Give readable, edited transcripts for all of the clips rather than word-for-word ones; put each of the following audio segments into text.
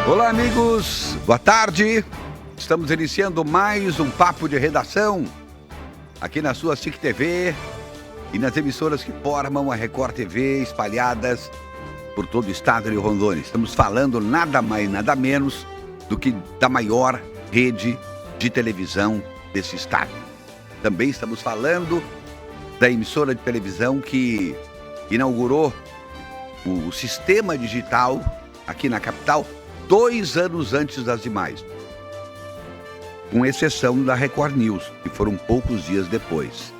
Olá, amigos. Boa tarde. Estamos iniciando mais um Papo de Redação aqui na sua SIC TV e nas emissoras que formam a Record TV espalhadas por todo o estado de Rondônia. Estamos falando nada mais, nada menos do que da maior rede de televisão desse estado. Também estamos falando da emissora de televisão que inaugurou o sistema digital aqui na capital 2 anos antes das demais, com exceção da Record News, que foram poucos dias depois.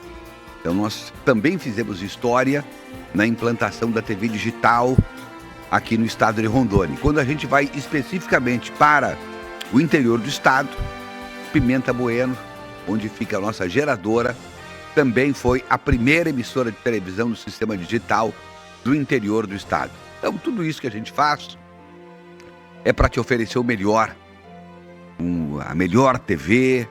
Então nós também fizemos história na implantação da TV digital aqui no estado de Rondônia. Quando a gente vai especificamente para o interior do estado, Pimenta Bueno, onde fica a nossa geradora, também foi a primeira emissora de televisão do sistema digital do interior do estado. Então tudo isso que a gente faz é para te oferecer o melhor, a melhor TV,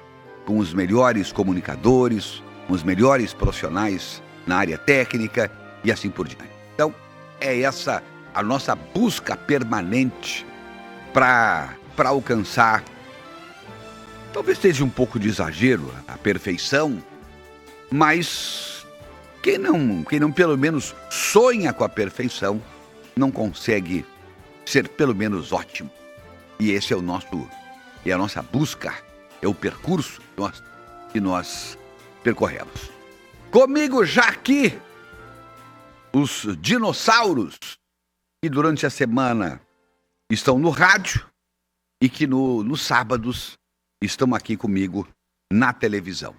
com os melhores comunicadores, com os melhores profissionais na área técnica e assim por diante. Então, é essa a nossa busca permanente para alcançar, talvez seja um pouco de exagero, a perfeição, mas quem não pelo menos sonha com a perfeição, não consegue ser pelo menos ótimo. E esse é a nossa busca, é o percurso que nós percorremos. Comigo já aqui, os dinossauros que durante a semana estão no rádio e que nos sábados estão aqui comigo na televisão.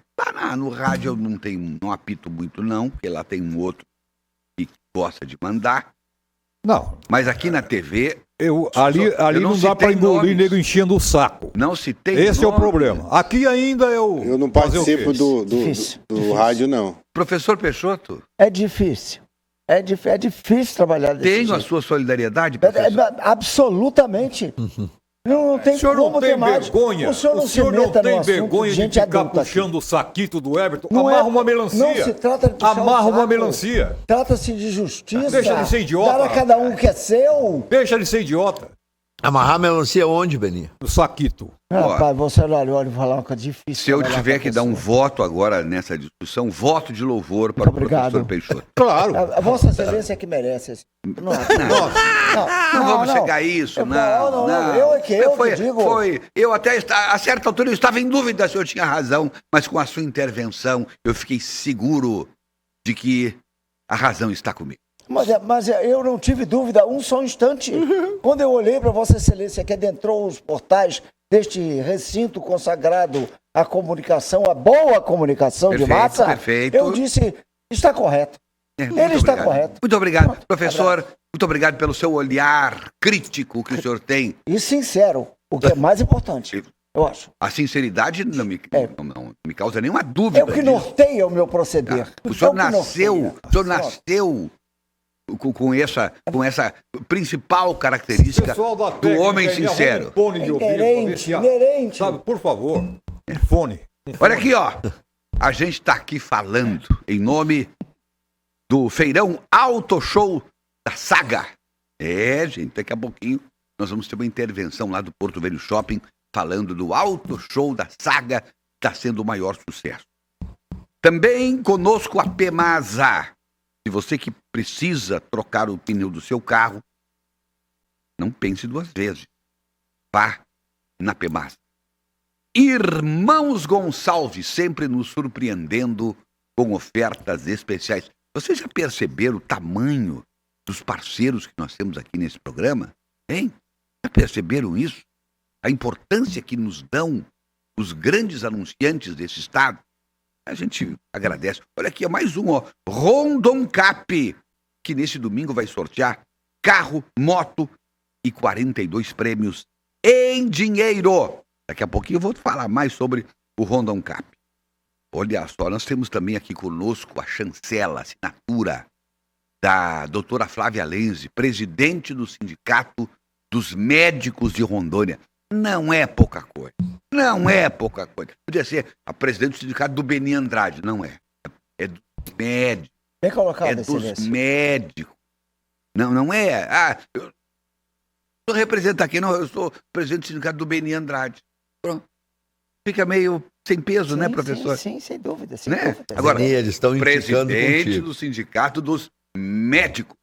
No rádio eu não apito muito não, porque lá tem um outro que gosta de mandar. Não. Mas aqui na TV... Ali não dá pra engolir nego enchendo o saco. Não se tem Esse é o problema. Aqui ainda eu não participo do rádio, não. Professor Peixoto? É difícil. É difícil trabalhar desse jeito. Tenho a sua solidariedade, professor? Absolutamente. Não tem como ter mais. Vergonha. O senhor não tem vergonha de ficar puxando o saquito do Everton? Amarra uma melancia. Não se trata de puxar Amarra uma melancia. Trata-se de justiça. Deixa de ser idiota. Dar a cada um o que é seu. Deixa de ser idiota. Amarrar melancia onde, Beninho? No saquito. Rapaz, você olha, vou falar uma coisa difícil. Se eu tiver que dar um voto agora nessa discussão, voto de louvor para o professor Peixoto. Claro. A Vossa Excelência é que merece. Não vamos chegar a isso, não. Eu digo. Eu até, a certa altura, eu estava em dúvida se eu tinha razão, mas com a sua intervenção, eu fiquei seguro de que a razão está comigo. Mas eu não tive dúvida um só instante. Quando eu olhei para Vossa Excelência que adentrou os portais deste recinto consagrado à comunicação, à boa comunicação de massa, eu disse, está correto. Ele está correto. Muito obrigado, professor. Muito obrigado pelo seu olhar crítico que o senhor tem. E sincero, o que é mais importante, eu acho. A sinceridade não me causa nenhuma dúvida. É o que norteia o meu proceder. O senhor nasceu com essa principal característica do homem sincero. Inerente. Sabe, por favor, fone. Olha aqui, ó. A gente está aqui falando em nome do Feirão Auto Show da Saga. Gente, daqui a pouquinho nós vamos ter uma intervenção lá do Porto Velho Shopping falando do Auto Show da Saga, que está sendo o maior sucesso. Também conosco a Pemasa. Se você que precisa trocar o pneu do seu carro, não pense 2 vezes. Vá na Pemasa. Irmãos Gonçalves, sempre nos surpreendendo com ofertas especiais. Vocês já perceberam o tamanho dos parceiros que nós temos aqui nesse programa? Hein? Já perceberam isso? A importância que nos dão os grandes anunciantes desse estado? A gente agradece. Olha aqui, mais um, ó. Rondoncap, que nesse domingo vai sortear carro, moto e 42 prêmios em dinheiro. Daqui a pouquinho eu vou falar mais sobre o Rondoncap. Olha só, nós temos também aqui conosco a chancela, a assinatura da doutora Flávia Lenze, presidente do Sindicato dos Médicos de Rondônia. Não é pouca coisa. Não é pouca coisa. Podia ser a presidente do sindicato do Beni Andrade. Não é. É dos médicos. Bem colocado, é dos médicos. Não é. Sou representante aqui, não, eu sou presidente do sindicato do Beni Andrade. Pronto. Fica meio sem peso, né, professor? Sim, sem dúvida. Né? Agora, Beni, eles estão indicando presidente contigo. do sindicato dos médicos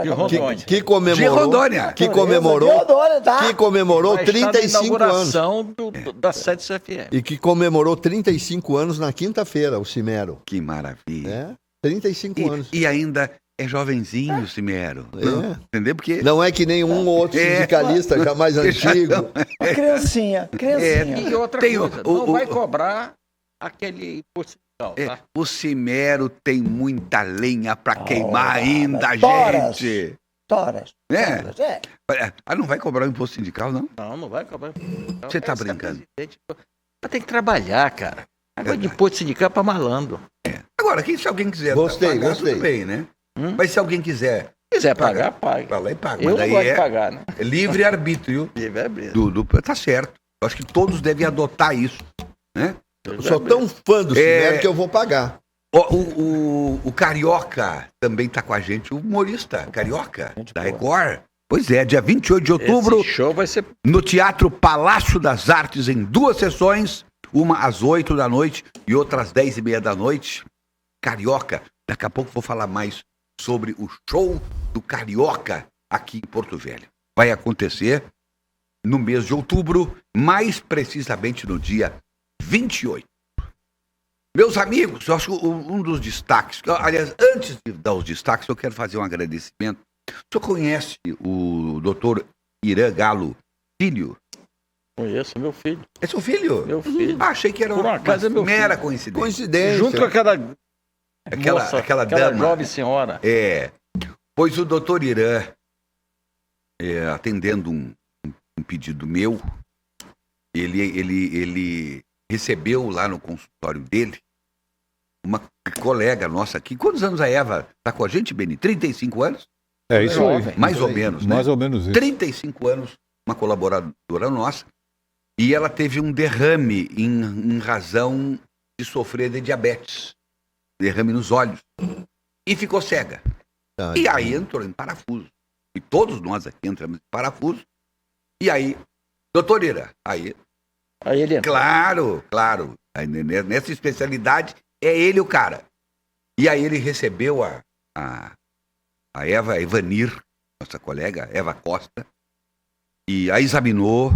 De Rondônia. Que comemorou, de Rondônia. que comemorou, tá? que comemorou Vai estar na 35 anos. inauguração da sede CFM. E que comemorou 35 anos na quinta-feira, o Cimero. Que maravilha. 35 anos. E ainda é jovenzinho, Cimero. É. Entendeu? Porque Não é que nem um ou outro sindicalista já mais antigo. Uma criancinha. E outra Tem coisa, o- não vai cobrar aquele imposto sindical, tá? o Cimero tem muita lenha pra queimar ainda, toras. gente. Toras. É. Toras, é. Ah, não vai cobrar o imposto sindical, não? Não vai cobrar. Você tá Esse brincando. presidente, Vai ter que trabalhar, cara. Agora de imposto sindical é pra malandro. Agora, se alguém quiser Gostei, pagar, gostei. tudo bem, né? Mas se alguém quiser Se quiser pagar, paga. vai lá e paga. Eu Mas não daí gosto de é pagar, né? livre-arbítrio. Livre-arbítrio. Tá certo. Eu acho que todos devem adotar isso, né? Eu sou tão fã do Cimero que eu vou pagar. O Carioca também tá com a gente, o humorista Carioca, da Record. Pois é, dia 28 de outubro, Esse show vai ser... no Teatro Palácio das Artes, em 2 sessões, uma às 8 da noite e outra às 10h30 da noite. Carioca, daqui a pouco vou falar mais sobre o show do Carioca aqui em Porto Velho. Vai acontecer no mês de outubro, mais precisamente no dia 28. Meus amigos, eu acho que um dos destaques, aliás, antes de dar os destaques, eu quero fazer um agradecimento. O senhor conhece o doutor Irã Galo Filho? Conheço, meu filho. É seu filho? Meu filho. Ah, achei que era Por um acaso é meu mera filho. coincidência. Coincidência. Junto com aquela moça, aquela dama. jovem senhora. Pois o doutor Irã, atendendo um pedido meu, ele recebeu lá no consultório dele uma colega nossa aqui. Quantos anos a Eva está com a gente, Beni? 35 anos? É isso aí. Mais ou menos, né? Mais ou menos isso. 35 anos, uma colaboradora nossa, e ela teve um derrame em razão de sofrer de diabetes. Derrame nos olhos. E ficou cega. E aí entrou em parafuso. E todos nós aqui entramos em parafuso. E aí, doutor Ira, aí ele entrou. Claro. Aí, nessa especialidade, é ele o cara. E aí ele recebeu a Eva Evanir, nossa colega, Eva Costa, e a examinou,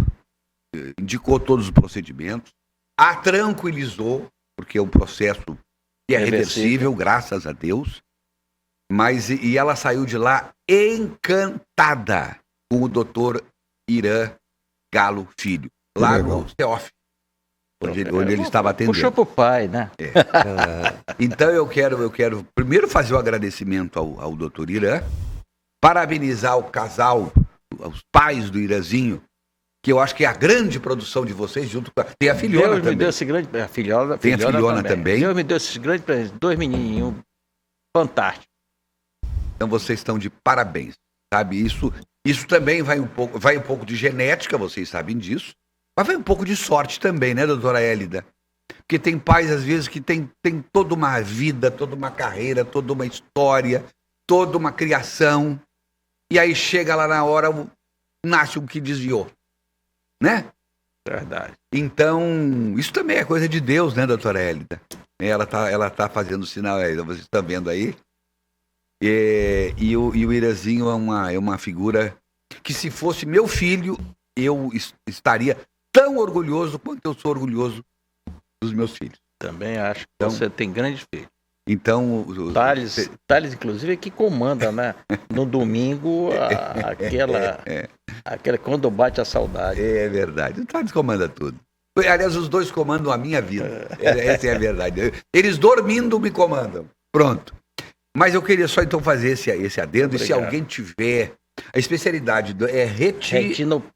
indicou todos os procedimentos, a tranquilizou, porque é um processo que é reversível, graças a Deus, e ela saiu de lá encantada com o doutor Irã Galo Filho, lá no Teófilo, onde ele estava atendendo. Puxou pro pai, né? Então eu quero primeiro fazer o agradecimento ao doutor Irã, parabenizar o casal, os pais do Irãzinho, que eu acho que é a grande produção de vocês, junto com tem a filhona Deus também. me deu esse grande... A filhona, Tem a filhona também. Deus me deu esses grandes presentes. 2 menininhos fantásticos. Então vocês estão de parabéns, sabe? Isso também vai um pouco de genética, vocês sabem disso, mas vai um pouco de sorte também, né, doutora Hélida? Porque tem pais, às vezes, que tem toda uma vida, toda uma carreira, toda uma história, toda uma criação, e aí chega lá na hora, nasce o que desviou, né? Verdade. Então, isso também é coisa de Deus, né, doutora Hélida? Ela tá fazendo sinal, vocês estão vendo aí. E o Irazinho é uma figura que, se fosse meu filho, eu estaria tão orgulhoso quanto eu sou orgulhoso dos meus filhos. Também acho que Então, você tem grandes filhos. Então, Thales, inclusive, é que comanda, né? No domingo, aquela quando bate a saudade. é verdade. O Thales comanda tudo. Aliás, os dois comandam a minha vida. Essa é a verdade. Eles dormindo me comandam. Pronto. Mas eu queria só então fazer esse adendo. Obrigado. E se alguém tiver a especialidade é retinólogo.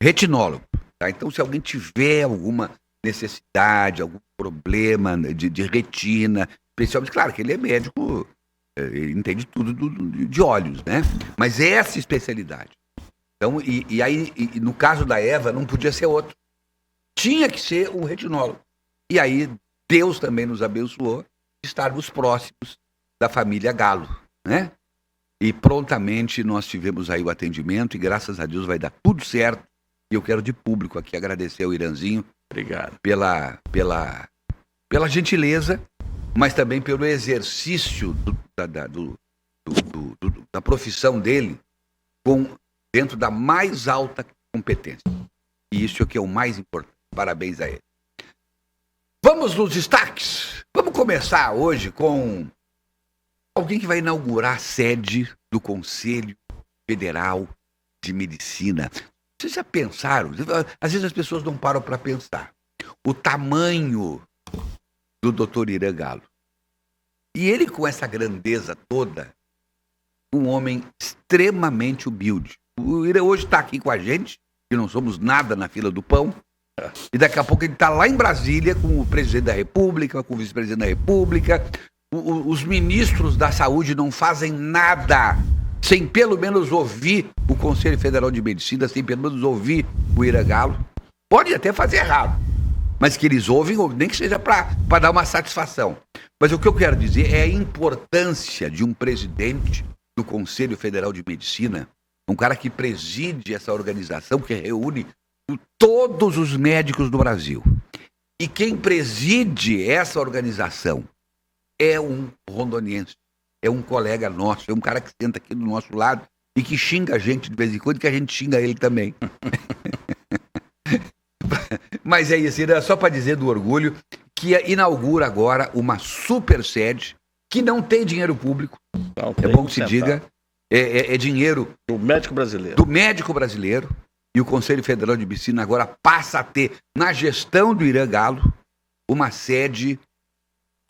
Retinólogo. Tá? Então, se alguém tiver alguma necessidade, algum problema de retina, especialmente, claro que ele é médico, ele entende tudo de olhos, né? Mas essa especialidade. Então, e aí, no caso da Eva, não podia ser outro. Tinha que ser um retinólogo. E aí, Deus também nos abençoou de estarmos próximos da família Galo, né? E prontamente nós tivemos aí o atendimento e graças a Deus vai dar tudo certo. E eu quero de público aqui agradecer ao Iranzinho. Obrigado. Pela gentileza, mas também pelo exercício da profissão dele dentro da mais alta competência. E isso é o que é o mais importante. Parabéns a ele. Vamos nos destaques. Vamos começar hoje com alguém que vai inaugurar a sede do Conselho Federal de Medicina. Vocês já pensaram? Às vezes as pessoas não param para pensar. O tamanho do Dr. Irã Galo. E ele, com essa grandeza toda, um homem extremamente humilde. O Irã hoje está aqui com a gente, que não somos nada na fila do pão, e daqui a pouco ele está lá em Brasília com o presidente da República, com o vice-presidente da República. Os ministros da saúde não fazem nada sem pelo menos ouvir o Conselho Federal de Medicina, sem pelo menos ouvir o Irã Galo. Pode até fazer errado, mas que eles ouvem, nem que seja para dar uma satisfação. Mas o que eu quero dizer é a importância de um presidente do Conselho Federal de Medicina, um cara que preside essa organização que reúne todos os médicos do Brasil. E quem preside essa organização é um rondoniense, é um colega nosso, é um cara que senta aqui do nosso lado e que xinga a gente de vez em quando, que a gente xinga ele também. Mas é isso, era só para dizer do orgulho, que inaugura agora uma super sede que não tem dinheiro público. Não, é bom que se diga. É dinheiro do médico brasileiro. Do médico brasileiro. E o Conselho Federal de Medicina agora passa a ter, na gestão do Irã Galo, uma sede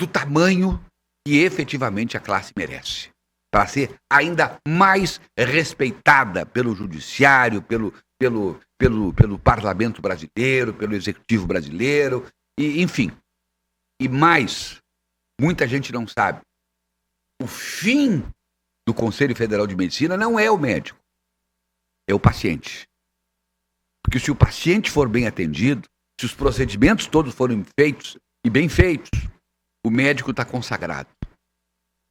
do tamanho que efetivamente a classe merece. Para ser ainda mais respeitada pelo judiciário, pelo parlamento brasileiro, pelo executivo brasileiro, e, enfim. E mais, muita gente não sabe, o fim do Conselho Federal de Medicina não é o médico, é o paciente. Porque se o paciente for bem atendido, se os procedimentos todos forem feitos e bem feitos, o médico está consagrado.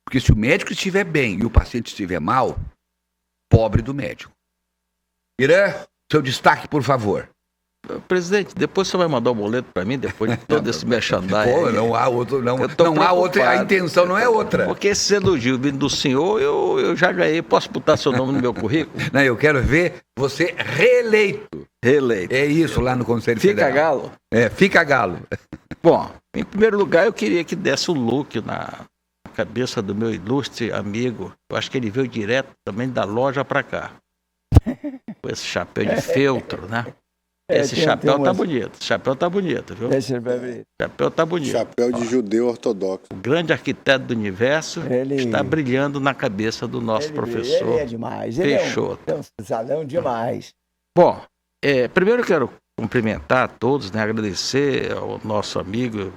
Porque se o médico estiver bem e o paciente estiver mal, pobre do médico. Irã, seu destaque, por favor. Presidente, depois você vai mandar o boleto para mim, depois de todo esse merchandising. Pô, não há outro, não há outra, a intenção não é outra. Porque esse elogio vindo do senhor, eu já ganhei. Posso botar seu nome no meu currículo? Não, eu quero ver você reeleito. Reeleito. É isso lá no Conselho Federal. Fica Galo? É, fica Galo. Bom, em primeiro lugar, eu queria que desse o look na cabeça do meu ilustre amigo. Eu acho que ele veio direto também da loja para cá. Com esse chapéu de feltro, né? Esse chapéu tá bonito. Esse chapéu tá bonito, viu? Esse chapéu tá bonito. Chapéu de judeu ortodooxo. O grande arquiteto do universo está brilhando na cabeça do nosso professor. Ele é demais. Peixoto. Ele é um cidadão demais. Bom, primeiro eu quero cumprimentar a todos, né? Agradecer ao nosso amigo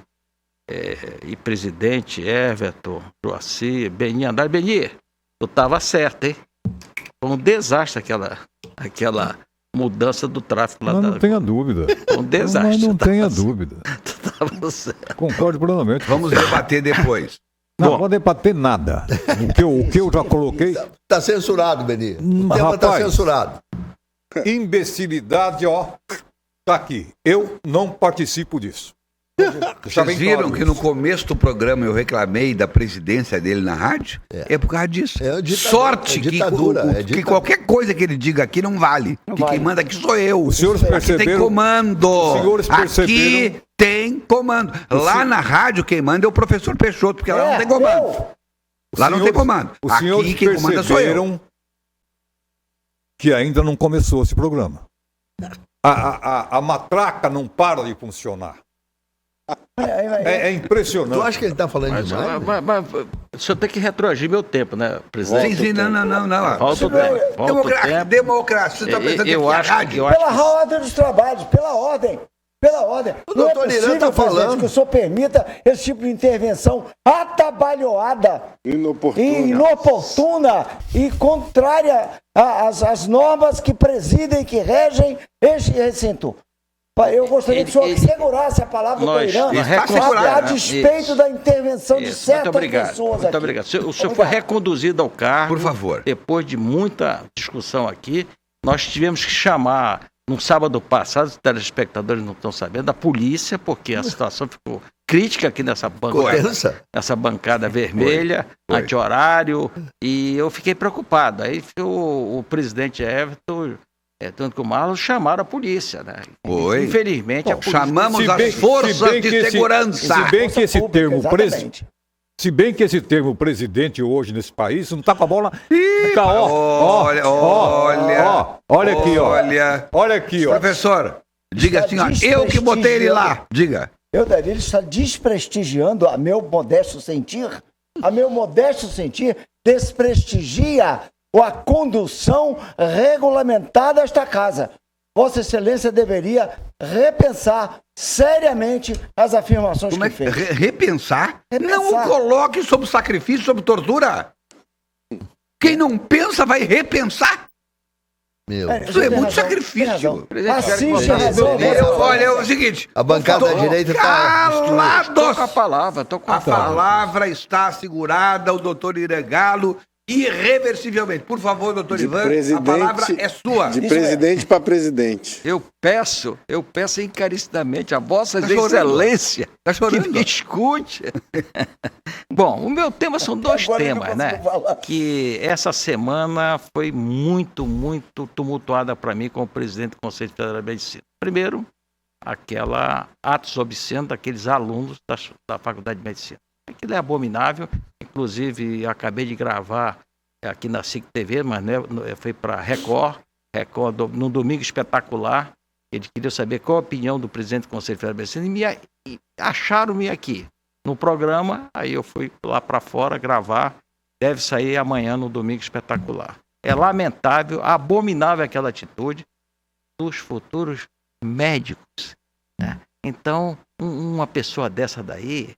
e presidente Everton, Joacir, Beni Andrade. Beni, tu tava certo, hein? Foi um desastre aquela mudança do tráfego lá. Não tenha dúvida. Um desastre. Mas não tenha dúvida. Concordo plenamente. Vamos debater depois. Não vou debater nada. O que eu já coloquei... Tá censurado, Beni. O tema tá censurado. Imbecilidade, ó. Tá aqui. Eu não participo disso. Vocês viram que no começo do programa eu reclamei da presidência dele na rádio? É por causa disso. Sorte que qualquer coisa que ele diga aqui não vale. Quem manda aqui sou eu. Os senhores perceberam? Aqui tem comando. Os senhores perceberam? Aqui tem comando. Lá na rádio quem manda é o professor Peixoto, porque lá não tem comando. Lá não tem comando. Os senhores quem comanda sou eu. Que ainda não começou esse programa. A matraca não para de funcionar. É impressionante. Tu acha que ele está falando demais? Mas o senhor tem que retroagir meu tempo, né, presidente? Sim, não. Volta o tempo. Democracia, você está pensando que é rádio? Pela ordem dos trabalhos, pela ordem. O doutor Irã está falando que o senhor permita esse tipo de intervenção atabalhoada, inoportuna e contrária às normas que presidem, que regem este recinto. Eu gostaria que o senhor segurasse a palavra do Irã, está segurado, a despeito da intervenção de certas pessoas aqui. Muito obrigado. O senhor foi reconduzido ao cargo. Por favor. Depois de muita discussão aqui, nós tivemos que chamar, no sábado passado, os telespectadores não estão sabendo, a polícia, porque a situação ficou crítica aqui nessa bancada vermelha, anti-horário, e eu fiquei preocupado. Aí o presidente Everton, tanto que o Marlon, chamaram a polícia, né? Foi. Infelizmente, a polícia... Chamamos as forças de segurança. Se bem que esse termo presidente hoje nesse país não tá com a bola. Olha aqui, ó. Professor, diga assim, ó, eu que botei ele lá. Diga. Ele está desprestigiando, a meu modesto sentir, desprestigia a condução regulamentar desta casa. Vossa Excelência deveria repensar seriamente as afirmações que fez. Repensar? Não coloque sob sacrifício, sob tortura. Quem não pensa vai repensar. Isso é muito sacrifício. Olha, é o seguinte. A bancada da direita está calados. Tô com a palavra. A palavra está assegurada ao doutor Irã Galo irreversivelmente. Por favor, doutor Ivan, a palavra é sua. De presidente para presidente. Eu peço encarecidamente a Vossa Excelência que me escute. Bom, o meu tema são dois temas, né? Que essa semana foi muito, muito tumultuada para mim como presidente do Conselho Federal de Medicina. Primeiro, atos obscenos daqueles alunos da Faculdade de Medicina. Aquilo é abominável, inclusive acabei de gravar aqui na SIC TV, mas foi para Record, no Domingo Espetacular. Ele queria saber qual a opinião do presidente do Conselho Federal de Medicina e acharam-me aqui no programa, aí eu fui lá para fora gravar, deve sair amanhã no Domingo Espetacular. É lamentável, abominável aquela atitude dos futuros médicos, né? Então, uma pessoa dessa daí,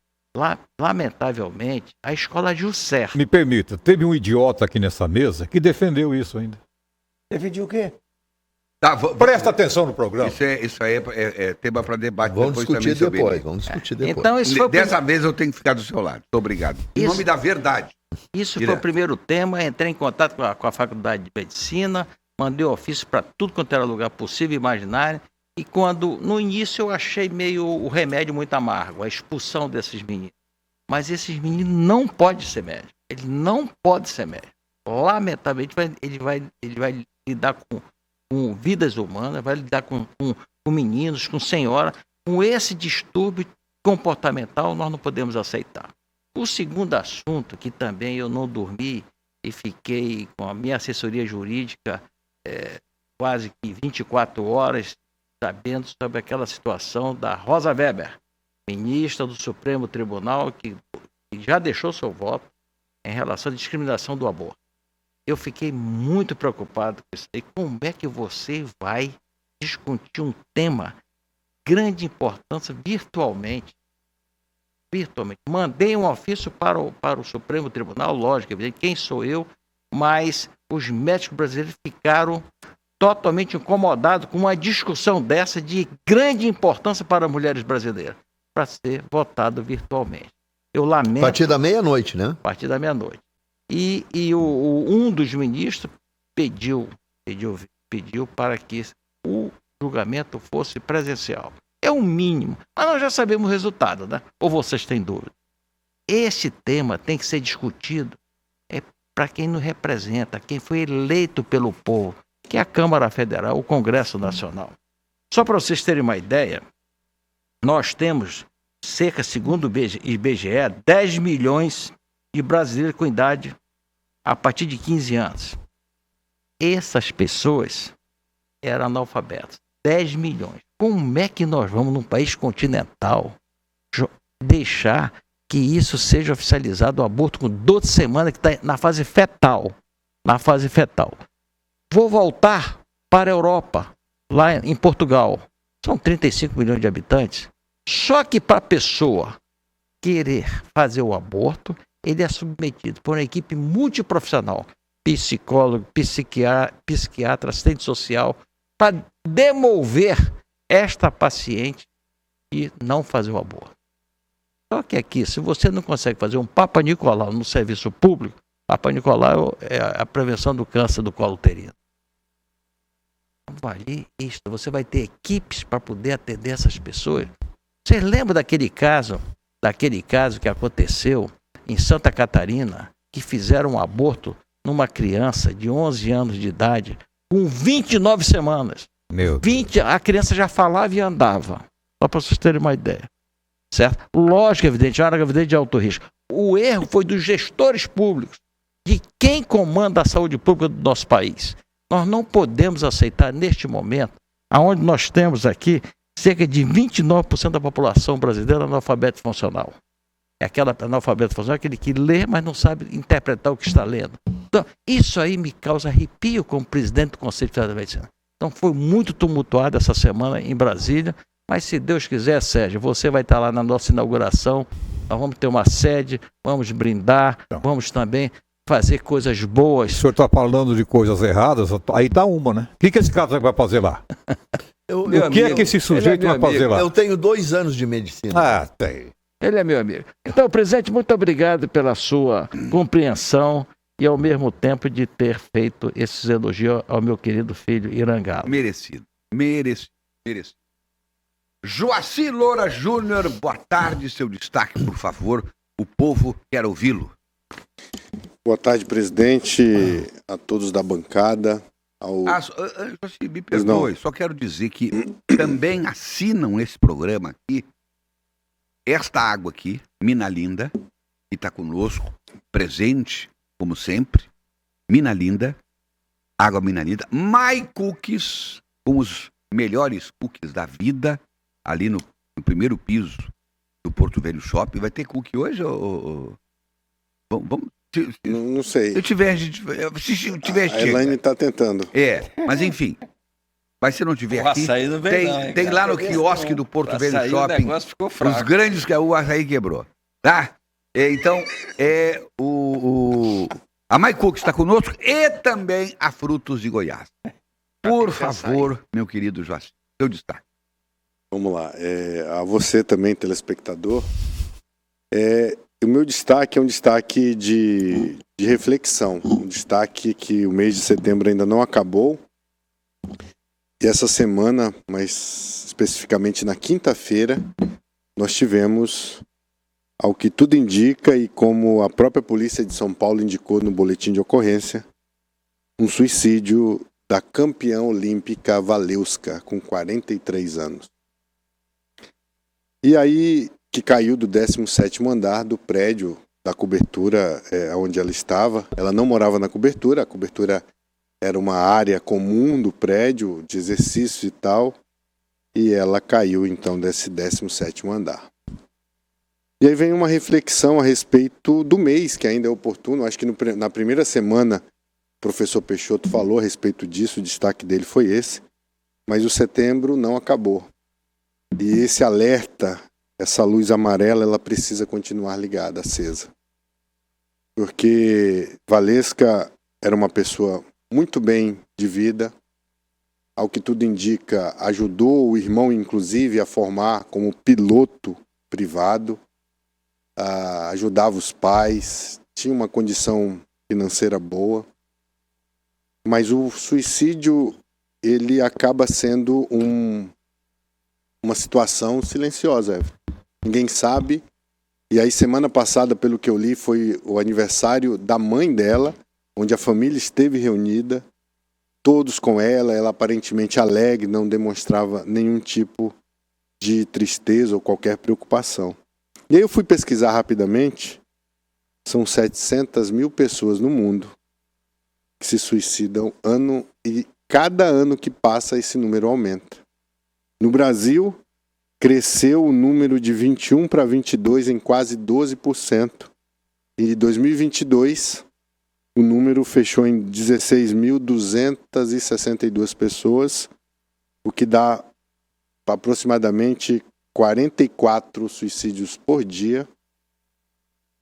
lamentavelmente, a escola Juscer. Me permita, teve um idiota aqui nessa mesa que defendeu isso ainda. Defendiu o quê? Presta atenção no programa. Isso aí é tema para debate. Vamos discutir depois. Então, dessa vez eu tenho que ficar do seu lado. Muito obrigado. Em nome da verdade. Isso foi o primeiro tema. Entrei em contato com a Faculdade de Medicina, mandei ofício para tudo quanto era lugar possível e imaginário. E no início eu achei meio o remédio muito amargo, a expulsão desses meninos. Mas esses meninos não podem ser médicos. Ele não pode ser médico. Lamentavelmente, ele vai lidar com vidas humanas, vai lidar com meninos, com senhora. Com esse distúrbio comportamental, nós não podemos aceitar. O segundo assunto, que também eu não dormi e fiquei com a minha assessoria jurídica quase que 24 horas, sabendo sobre aquela situação da Rosa Weber, ministra do Supremo Tribunal, que já deixou seu voto em relação à discriminação do aborto. Eu fiquei muito preocupado com isso aí. Como é que você vai discutir um tema de grande importância virtualmente? Mandei um ofício para o Supremo Tribunal, lógico, evidente, quem sou eu, mas os médicos brasileiros ficaram totalmente incomodados com uma discussão dessa de grande importância para as mulheres brasileiras, para ser votado virtualmente. Eu lamento... A partir da meia-noite, né? A partir da meia-noite. E um dos ministros pediu para que o julgamento fosse presencial. É o mínimo. Mas nós já sabemos o resultado, né? Ou vocês têm dúvida? Esse tema tem que ser discutido para quem nos representa, quem foi eleito pelo povo, que é a Câmara Federal, o Congresso Nacional. Só para vocês terem uma ideia, nós temos cerca, segundo o IBGE, 10 milhões de brasileiros com idade a partir de 15 anos. Essas pessoas eram analfabetas. 10 milhões. Como é que nós vamos, num país continental, deixar que isso seja oficializado, o aborto com 12 semanas, que está na fase fetal? Na fase fetal. Vou voltar para a Europa, lá em Portugal. São 35 milhões de habitantes. Só que para a pessoa querer fazer o aborto, ele é submetido por uma equipe multiprofissional, psicólogo, psiquiatra, assistente social, para demover esta paciente e não fazer o aborto. Só que aqui, se você não consegue fazer um Papa Nicolau no serviço público, Papa Nicolau é a prevenção do câncer do colo uterino. Vale isto, você vai ter equipes para poder atender essas pessoas. Você lembra daquele caso que aconteceu em Santa Catarina, que fizeram um aborto numa criança de 11 anos de idade, com 29 semanas. A criança já falava e andava. Só para vocês terem uma ideia. Certo? Lógico, evidente, era gravidez de alto risco. O erro foi dos gestores públicos, de quem comanda a saúde pública do nosso país. Nós não podemos aceitar neste momento, aonde nós temos aqui cerca de 29% da população brasileira analfabeto funcional. É aquela analfabeto funcional, aquele que lê, mas não sabe interpretar o que está lendo. Então, isso aí me causa arrepio como presidente do Conselho Federal de Medicina. Então, foi muito tumultuado essa semana em Brasília, mas se Deus quiser, Sérgio, você vai estar lá na nossa inauguração, nós vamos ter uma sede, vamos brindar, vamos também fazer coisas boas. O senhor está falando de coisas erradas, aí dá uma, né? O que esse cara vai fazer lá? O que é que esse sujeito vai fazer lá? Eu tenho 2 anos de medicina. Tem. Ele é meu amigo. Então, presidente, muito obrigado pela sua compreensão e, ao mesmo tempo, de ter feito esses elogios ao meu querido filho Irangalo. Merecido. Joaci Loura Júnior, boa tarde, seu destaque, por favor. O povo quer ouvi-lo. Boa tarde, presidente, a todos da bancada. Joaci, me perdoe, só quero dizer que também assinam esse programa aqui, esta água aqui, Mina Linda, que está conosco, presente, como sempre. Mina Linda, água Mina Linda. My Cookies, com os melhores cookies da vida, ali no primeiro piso do Porto Velho Shopping. Vai ter cookie hoje? Vamos. Não sei. Se eu tiver, a Elaine está tentando. Mas enfim. Mas se não tiver O aqui, açaí não vem tem lá no quiosque do Porto Velho Shopping. Os grandes que o açaí quebrou. Tá? Então, a My Cookies está conosco e também a Frutos de Goiás. Por favor, meu querido Joaci, seu destaque. Vamos lá. A você também, telespectador. O meu destaque é um destaque de reflexão. Um destaque que o mês de setembro ainda não acabou. E essa semana, mais especificamente na quinta-feira, nós tivemos, ao que tudo indica e como a própria Polícia de São Paulo indicou no boletim de ocorrência, um suicídio da campeã olímpica Valeuska, com 43 anos. E aí, que caiu do 17º andar do prédio da cobertura onde ela estava. Ela não morava na cobertura, a cobertura era uma área comum do prédio, de exercício e tal, e ela caiu então desse 17º andar. E aí vem uma reflexão a respeito do mês, que ainda é oportuno. Acho que na primeira semana o professor Peixoto falou a respeito disso, o destaque dele foi esse, mas o setembro não acabou. E esse alerta, essa luz amarela, ela precisa continuar ligada, acesa. Porque Valesca era uma pessoa muito bem de vida, ao que tudo indica, ajudou o irmão, inclusive, a formar como piloto privado, ajudava os pais, tinha uma condição financeira boa, mas o suicídio, ele acaba sendo uma situação silenciosa. Ninguém sabe. E aí, semana passada, pelo que eu li, foi o aniversário da mãe dela, onde a família esteve reunida, todos com ela. Ela aparentemente alegre, não demonstrava nenhum tipo de tristeza ou qualquer preocupação. E aí eu fui pesquisar rapidamente. São 700 mil pessoas no mundo que se suicidam ano, e cada ano que passa esse número aumenta. No Brasil, cresceu o número de 21 para 22 em quase 12%. E em 2022, o número fechou em 16.262 pessoas, o que dá aproximadamente 44 suicídios por dia.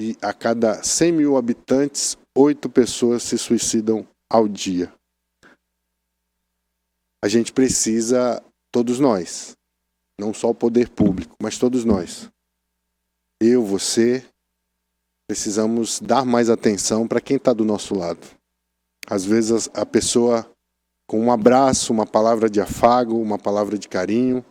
E a cada 100 mil habitantes, 8 pessoas se suicidam ao dia. A gente precisa, todos nós, não só o poder público, mas todos nós. Eu, você, precisamos dar mais atenção para quem está do nosso lado. Às vezes a pessoa com um abraço, uma palavra de afago, uma palavra de carinho,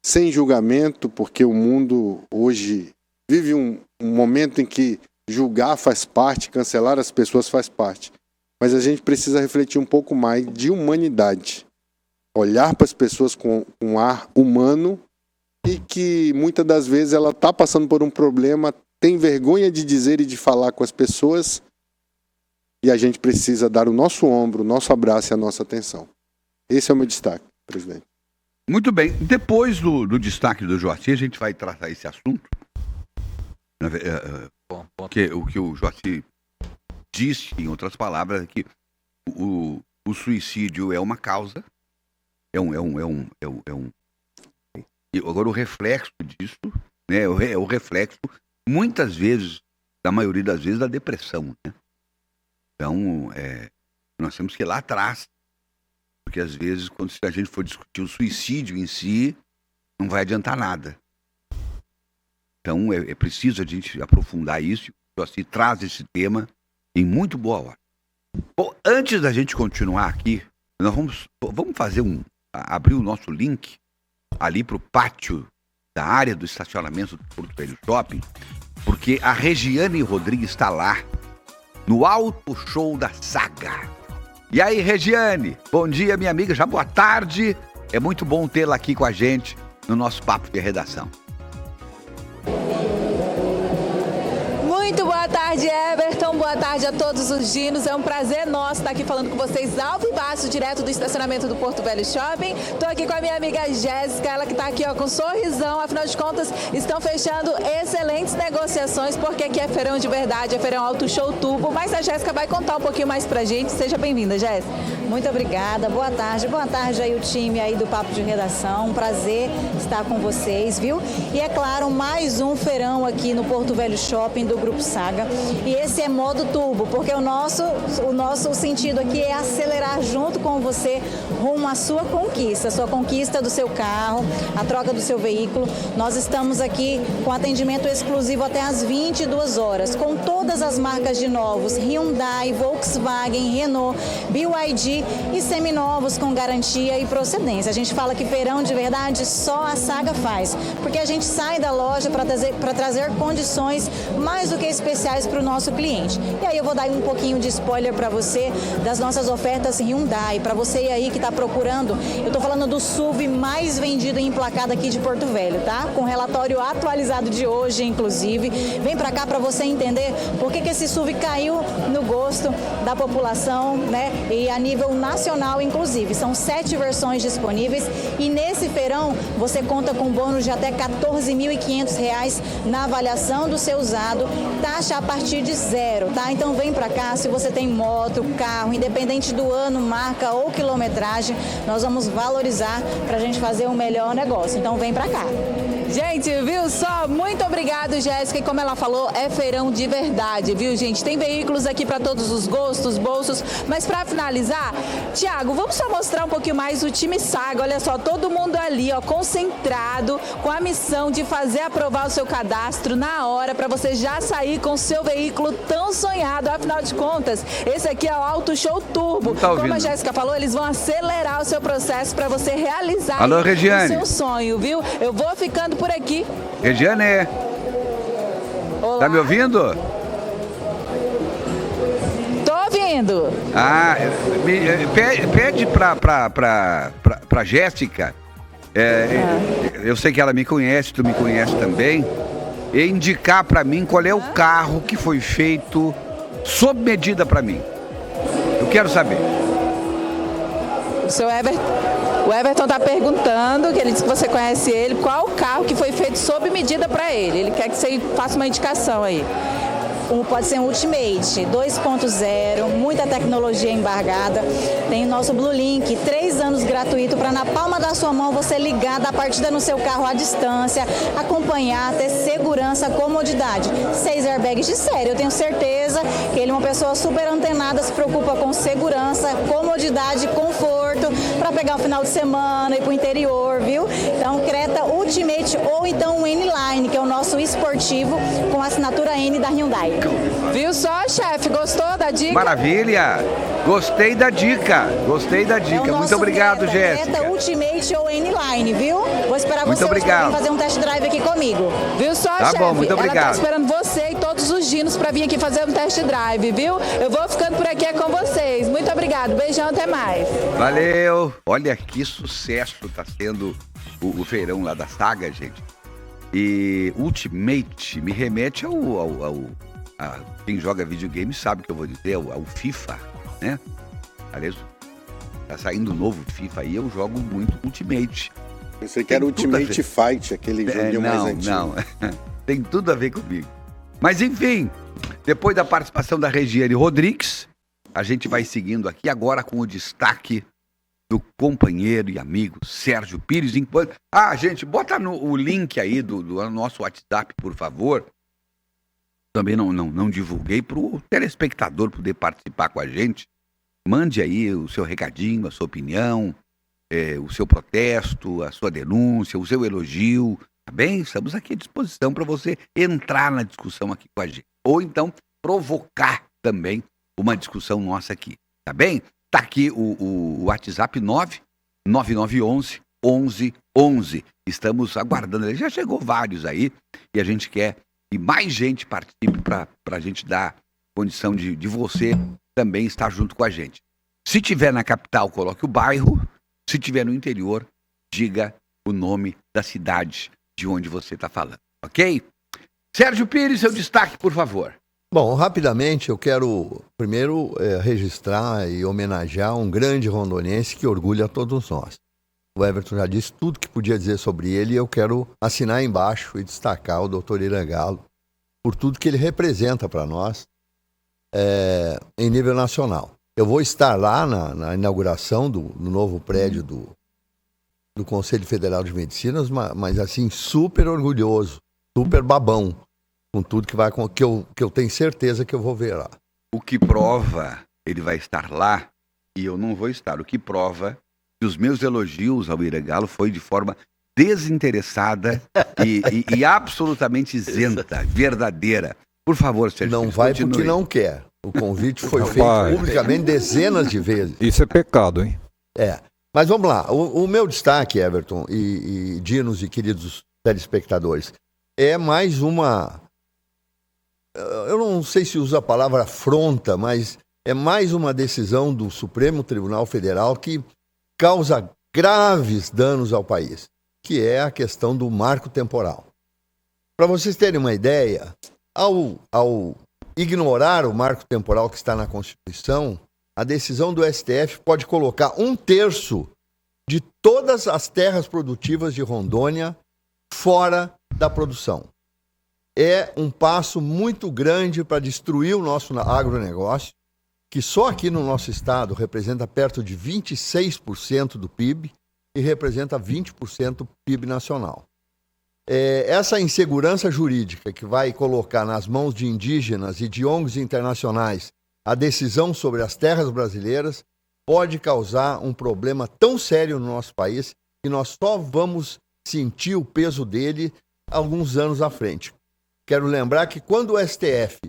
sem julgamento, porque o mundo hoje vive um momento em que julgar faz parte, cancelar as pessoas faz parte. Mas a gente precisa refletir um pouco mais de humanidade. Olhar para as pessoas com um ar humano e que muitas das vezes ela está passando por um problema, tem vergonha de dizer e de falar com as pessoas e a gente precisa dar o nosso ombro, o nosso abraço e a nossa atenção. Esse é o meu destaque, presidente. Muito bem. Depois do destaque do Joaci, a gente vai tratar esse assunto. O que o Joaci disse, em outras palavras, é que o suicídio é uma causa. E agora o reflexo disso, né? É o reflexo, muitas vezes, na maioria das vezes, da depressão, né? Então, nós temos que ir lá atrás, porque às vezes, quando a gente for discutir o suicídio em si, não vai adiantar nada. Então, é preciso a gente aprofundar isso, e traz esse tema em muito boa hora. Bom, antes da gente continuar aqui, nós vamos fazer abrir o nosso link ali para o pátio da área do estacionamento do Porto Velho Shopping, porque a Regiane Rodrigues está lá, no Auto Show da Saga. E aí, Regiane, bom dia, minha amiga, já boa tarde. É muito bom tê-la aqui com a gente no nosso papo de redação. Muito boa tarde, Everton. Boa tarde a todos os dinos. É um prazer nosso estar aqui falando com vocês ao vivaço, direto do estacionamento do Porto Velho Shopping. Estou aqui com a minha amiga Jéssica, ela que está aqui com um sorrisão. Afinal de contas, estão fechando excelentes negociações, porque aqui é feirão de verdade, é feirão Auto Show Turbo. Mas a Jéssica vai contar um pouquinho mais pra gente. Seja bem-vinda, Jéssica. Muito obrigada. Boa tarde aí o time aí do Papo de Redação. Um prazer estar com vocês, viu? E é claro, mais um feirão aqui no Porto Velho Shopping do Grupo Saga. E esse é modo turbo, porque o nosso sentido aqui é acelerar junto com você rumo à sua conquista do seu carro, a troca do seu veículo. Nós estamos aqui com atendimento exclusivo até às 22 horas, com todas as marcas de novos, Hyundai, Volkswagen, Renault, BYD e seminovos com garantia e procedência. A gente fala que feirão de verdade só a Saga faz, porque a gente sai da loja para trazer condições mais do que especiais para o nosso cliente. E aí eu vou dar um pouquinho de spoiler para você das nossas ofertas Hyundai, para você aí que está procurando. Eu estou falando do SUV mais vendido e emplacado aqui de Porto Velho, tá? Com relatório atualizado de hoje, inclusive. Vem para cá para você entender por que esse SUV caiu no gosto da população, né? E a nível nacional, inclusive. São 7 versões disponíveis e nesse feirão você conta com bônus de até R$ 14.500 na avaliação do seu usado, taxa a partir de 0, tá? Então vem pra cá, se você tem moto, carro, independente do ano, marca ou quilometragem, nós vamos valorizar pra gente fazer um melhor negócio. Então vem pra cá. Gente, viu só? Muito obrigado, Jéssica. E como ela falou, é feirão de verdade, viu, gente? Tem veículos aqui para todos os gostos, bolsos. Mas para finalizar, Tiago, vamos só mostrar um pouquinho mais o time Saga. Olha só, todo mundo ali, ó, concentrado com a missão de fazer aprovar o seu cadastro na hora para você já sair com o seu veículo tão sonhado. Afinal de contas, esse aqui é o Auto Show Turbo. Como a Jéssica falou, eles vão acelerar o seu processo para você realizar o seu sonho, viu? Eu vou ficando por aqui. Regiane, olá. Tá me ouvindo? Tô ouvindo. Pede pra Jéssica, eu sei que ela me conhece, tu me conhece também, e indicar pra mim qual é o carro que foi feito sob medida pra mim. Eu quero saber. O Everton está perguntando, que ele disse que você conhece ele, qual o carro que foi feito sob medida para ele. Ele quer que você faça uma indicação aí. Pode ser um Ultimate 2.0, muita tecnologia embargada. Tem o nosso Blue Link, 3 anos gratuito para na palma da sua mão você ligar da partida no seu carro à distância, acompanhar, ter segurança, comodidade. 6 airbags de série. Eu tenho certeza que ele é uma pessoa super antenada, se preocupa com segurança, comodidade, conforto, para pegar o final de semana, ir pro interior, viu? Então, Creta Ultimate ou então o N-Line, que é o nosso esportivo com assinatura N da Hyundai. Viu só, chefe? Gostou da dica? Maravilha! Gostei da dica. É o nosso Muito obrigado, Creta, Jéssica. Creta Ultimate ou N-Line, viu? Vou esperar Muito você hoje pra obrigado. vir fazer um test drive aqui comigo. Viu só, Tá chefe? bom, muito Ela tá obrigado. esperando você e todos os dinos pra vir aqui fazer um test drive, viu? Eu vou ficando por aqui com vocês. Muito obrigado. Beijão, até mais. Valeu! Olha que sucesso tá sendo o feirão lá da Saga, gente. E Ultimate me remete a quem joga videogame sabe o que eu vou dizer, ao FIFA, né? Aliás, tá saindo um novo FIFA aí, eu jogo muito Ultimate. Pensei que era Ultimate Fight, aquele joguinho mais antigo. Não, tem tudo a ver comigo. Mas enfim, depois da participação da Regiane Rodrigues, a gente vai seguindo aqui agora com o destaque do companheiro e amigo Sérgio Pires. Enquanto... gente, bota o link aí do nosso WhatsApp, por favor. Também não divulguei para o telespectador poder participar com a gente. Mande aí o seu recadinho, a sua opinião, o seu protesto, a sua denúncia, o seu elogio, tá bem? Estamos aqui à disposição para você entrar na discussão aqui com a gente. Ou então provocar também uma discussão nossa aqui, tá bem? Tá aqui o WhatsApp 99911 1111. Estamos aguardando, já chegou vários aí e a gente quer que mais gente participe para a gente dar condição de você também estar junto com a gente. Se tiver na capital, coloque o bairro. Se tiver no interior, diga o nome da cidade de onde você está falando, ok? Sérgio Pires, seu destaque, por favor. Bom, rapidamente eu quero primeiro registrar e homenagear um grande rondoniense que orgulha a todos nós. O Everton já disse tudo que podia dizer sobre ele e eu quero assinar embaixo e destacar o Dr. Irangalo por tudo que ele representa para nós em nível nacional. Eu vou estar lá na inauguração do novo prédio do Conselho Federal de Medicinas, mas assim, super orgulhoso, super babão, com tudo que eu tenho certeza que eu vou ver lá. O que prova, ele vai estar lá e eu não vou estar. O que prova que os meus elogios ao Irangalo foi de forma desinteressada e absolutamente isenta, verdadeira. Por favor, Sérgio. Não vai continue. porque não quer. O convite foi feito publicamente dezenas de vezes. Isso é pecado, hein? Mas vamos lá. O meu destaque, Everton, e Dinos e queridos telespectadores, é mais uma... Eu não sei se usa a palavra afronta, mas é mais uma decisão do Supremo Tribunal Federal que causa graves danos ao país, que é a questão do marco temporal. Para vocês terem uma ideia, ao ignorar o marco temporal que está na Constituição, a decisão do STF pode colocar 1/3 de todas as terras produtivas de Rondônia fora da produção. É um passo muito grande para destruir o nosso agronegócio, que só aqui no nosso estado representa perto de 26% do PIB e representa 20% do PIB nacional. Essa insegurança jurídica que vai colocar nas mãos de indígenas e de ONGs internacionais a decisão sobre as terras brasileiras pode causar um problema tão sério no nosso país que nós só vamos sentir o peso dele alguns anos à frente. Quero lembrar que quando o STF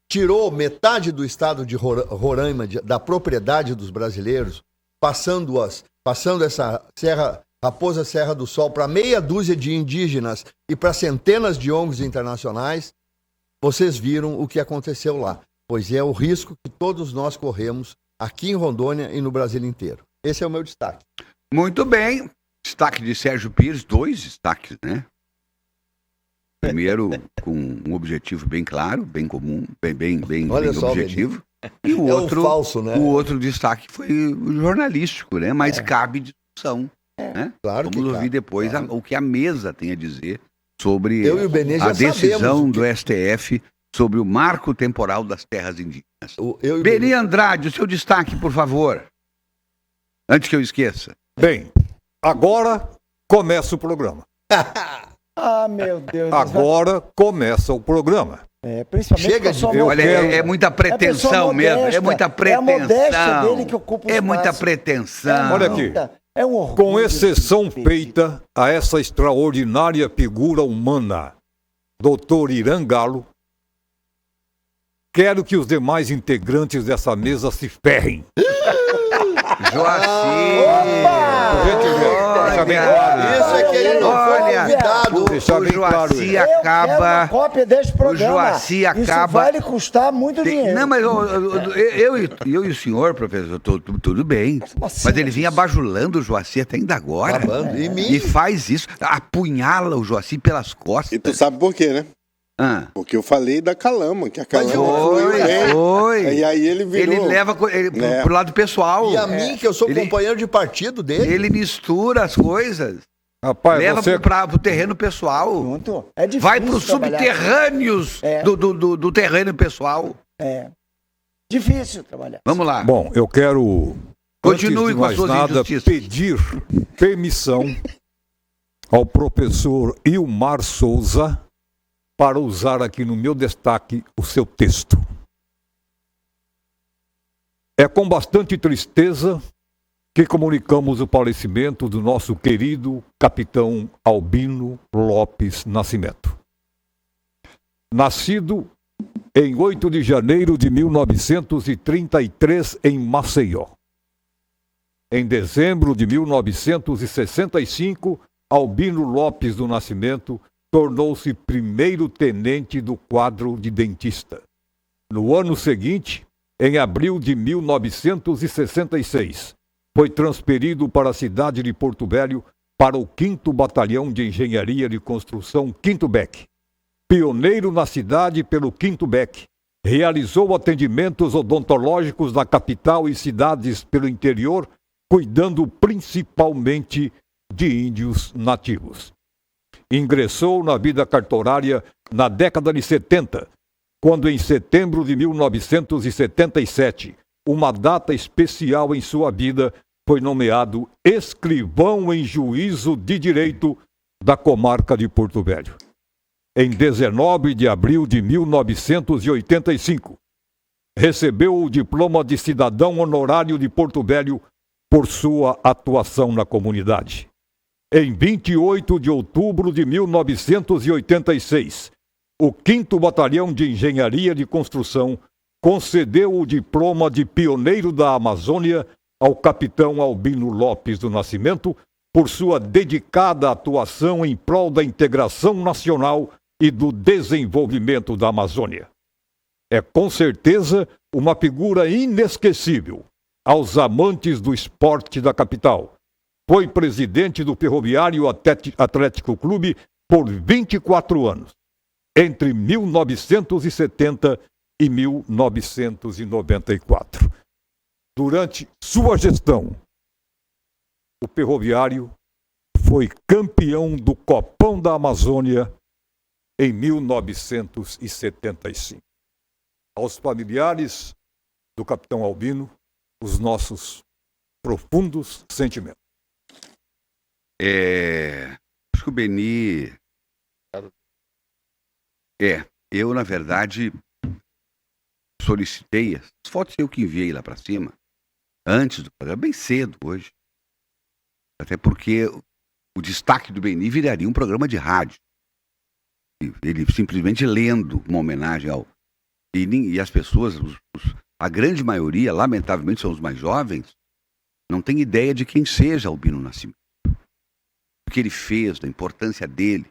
tirou metade do estado de Roraima da propriedade dos brasileiros, passando essa Raposa Serra do Sol para meia dúzia de indígenas e para centenas de ONGs internacionais, vocês viram o que aconteceu lá. Pois é o risco que todos nós corremos aqui em Rondônia e no Brasil inteiro. Esse é o meu destaque. Muito bem. Destaque de Sérgio Pires, 2 destaques, né? Primeiro, com um objetivo bem claro, bem comum, bem Olha só, objetivo. E o outro, falso, né? O outro destaque foi o jornalístico, né? Mas cabe discussão. Né? Claro. Vamos ouvir depois o que a mesa tem a dizer sobre Eu e o Benê já a decisão sabemos do STF sobre o marco temporal das terras indígenas. Eu e Benê Andrade, o seu destaque, por favor. Antes que eu esqueça. Bem, agora começa o programa. Meu Deus. Agora começa o programa. Principalmente Chega de ver. Olha, é muita pretensão mesmo. É muita pretensão. É a modéstia dele que ocupa o espaço. muita pretensão. Olha aqui. É um orgulho. Com exceção feita a essa extraordinária figura humana, Dr. Irã Galo, quero que os demais integrantes dessa mesa se ferrem. Joaci! Por gentileza, deixa bem claro. Isso é que ele não foi convidado. Deixar bem claro Joaci isso. acaba. Eu quero uma cópia deste programa. Joaci acaba. Isso vai lhe custar muito dinheiro. Não, mas eu e o senhor, professor, tudo bem. Mas ele vinha bajulando o Joaci até ainda agora. Babando em mim. E faz isso, apunhala o Joaci pelas costas. E tu sabe por quê, né? Porque eu falei da Calama, que a Calama fluiu bem. Foi. E aí ele virou. Ele leva pro lado pessoal. E a mim, que eu sou companheiro de partido dele. Ele mistura as coisas. Rapaz, Leva você... pro terreno pessoal. Pronto. É difícil Vai pros trabalhar. subterrâneos do terreno pessoal. Difícil trabalhar. Vamos lá. Bom, eu quero, Continue antes de com as mais suas nada, injustiças. pedir permissão ao professor Ilmar Souza para usar aqui no meu destaque o seu texto. É com bastante tristeza que comunicamos o falecimento do nosso querido capitão Albino Lopes Nascimento. Nascido em 8 de janeiro de 1933 em Maceió. Em dezembro de 1965, Albino Lopes do Nascimento tornou-se primeiro tenente do quadro de dentista. No ano seguinte, em abril de 1966, foi transferido para a cidade de Porto Velho para o 5º Batalhão de Engenharia de Construção 5º BEC. Pioneiro na cidade pelo 5º BEC, realizou atendimentos odontológicos na capital e cidades pelo interior, cuidando principalmente de índios nativos. Ingressou na vida cartorária na década de 70, quando em setembro de 1977, uma data especial em sua vida, foi nomeado escrivão em juízo de direito da comarca de Porto Velho. Em 19 de abril de 1985, recebeu o diploma de cidadão honorário de Porto Velho por sua atuação na comunidade. Em 28 de outubro de 1986, o 5º Batalhão de Engenharia de Construção concedeu o diploma de pioneiro da Amazônia ao capitão Albino Lopes do Nascimento por sua dedicada atuação em prol da integração nacional e do desenvolvimento da Amazônia. É com certeza uma figura inesquecível aos amantes do esporte da capital. Foi presidente do Ferroviário Atlético Clube por 24 anos, entre 1970 e 1994. Durante sua gestão, o Ferroviário foi campeão do Copão da Amazônia em 1975. Aos familiares do capitão Albino, os nossos profundos sentimentos. Acho que o Beni... eu, na verdade, solicitei, as fotos eu que enviei lá para cima, antes do programa, bem cedo hoje. Até porque o destaque do Beni viraria um programa de rádio. Ele simplesmente lendo uma homenagem ao... E as pessoas, a grande maioria, lamentavelmente, são os mais jovens, não tem ideia de quem seja Albino Nascimento. O que ele fez, da importância dele.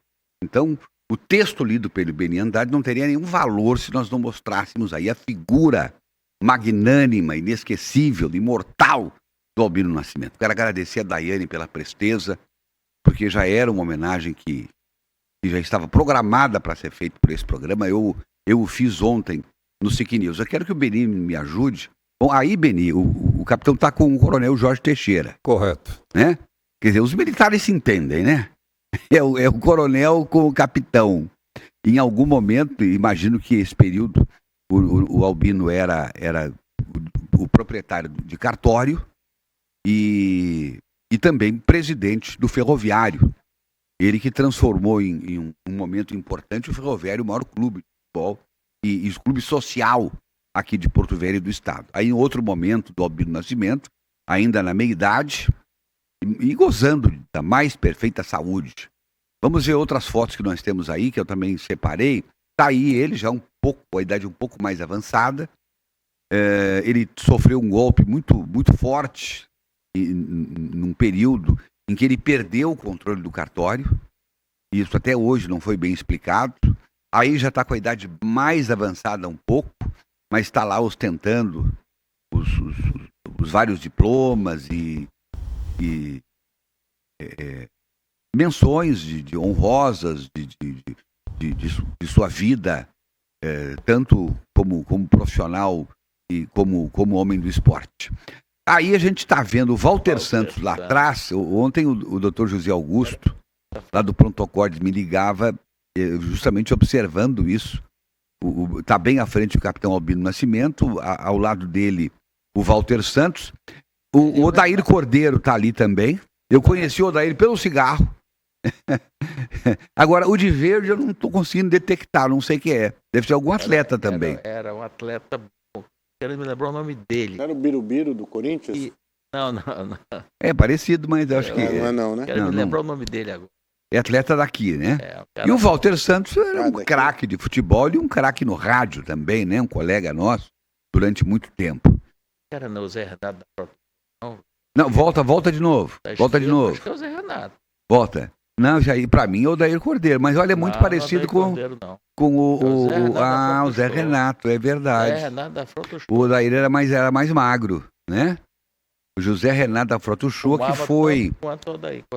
Então, o texto lido pelo Beni Andrade não teria nenhum valor se nós não mostrássemos aí a figura magnânima, inesquecível, imortal do Albino Nascimento. Quero agradecer a Daiane pela presteza, porque já era uma homenagem que já estava programada para ser feita por esse programa. Eu o fiz ontem no SIC News. Eu quero que o Beni me ajude. Bom, aí, Beni, o capitão está com o coronel Jorge Teixeira. Correto. Né? Quer dizer, os militares se entendem, né? É o coronel com o capitão. Em algum momento, imagino que esse período, o Albino era o proprietário de cartório e também presidente do Ferroviário. Ele que transformou em um momento importante o Ferroviário, o maior clube de futebol e o clube social aqui de Porto Velho e do estado. Aí em outro momento do Albino Nascimento, ainda na meia-idade, e gozando da mais perfeita saúde. Vamos ver outras fotos que nós temos aí, que eu também separei. Tá aí ele já a idade um pouco mais avançada. Ele sofreu um golpe muito, muito forte num período em que ele perdeu o controle do cartório. Isso até hoje não foi bem explicado. Aí já está com a idade mais avançada um pouco, mas está lá ostentando os vários diplomas e menções de honrosas de sua vida, tanto como profissional e como homem do esporte. Aí a gente está vendo o Walter Santos lá atrás. Ontem o doutor José Augusto, lá do Prontocordes, me ligava justamente observando isso. Está bem à frente o capitão Albino Nascimento, ao lado dele o Walter Santos. O Odair Cordeiro está ali também. Eu conheci o Odair pelo cigarro. Agora, o de verde eu não estou conseguindo detectar, não sei o que é. Deve ser algum atleta também. Era um atleta, quero me lembrar o nome dele. Era o Birubiru do Corinthians? Não. É parecido, mas eu acho que... Não é não, né? Quero me lembrar o nome dele agora. É atleta daqui, né? E o Walter Santos era um craque de futebol e um craque no rádio também, né? Um colega nosso, durante muito tempo. Era o Zé Renato da Frota. Não, volta de novo. Volta de novo. Acho que é o Zé Renato. Volta. Não, já para mim é o Odair Cordeiro, mas olha, é muito parecido com o Zé Renato, é verdade. Zé Renato da Frota Show. O Odair era mais magro, né? O José Renato da Frota Show, que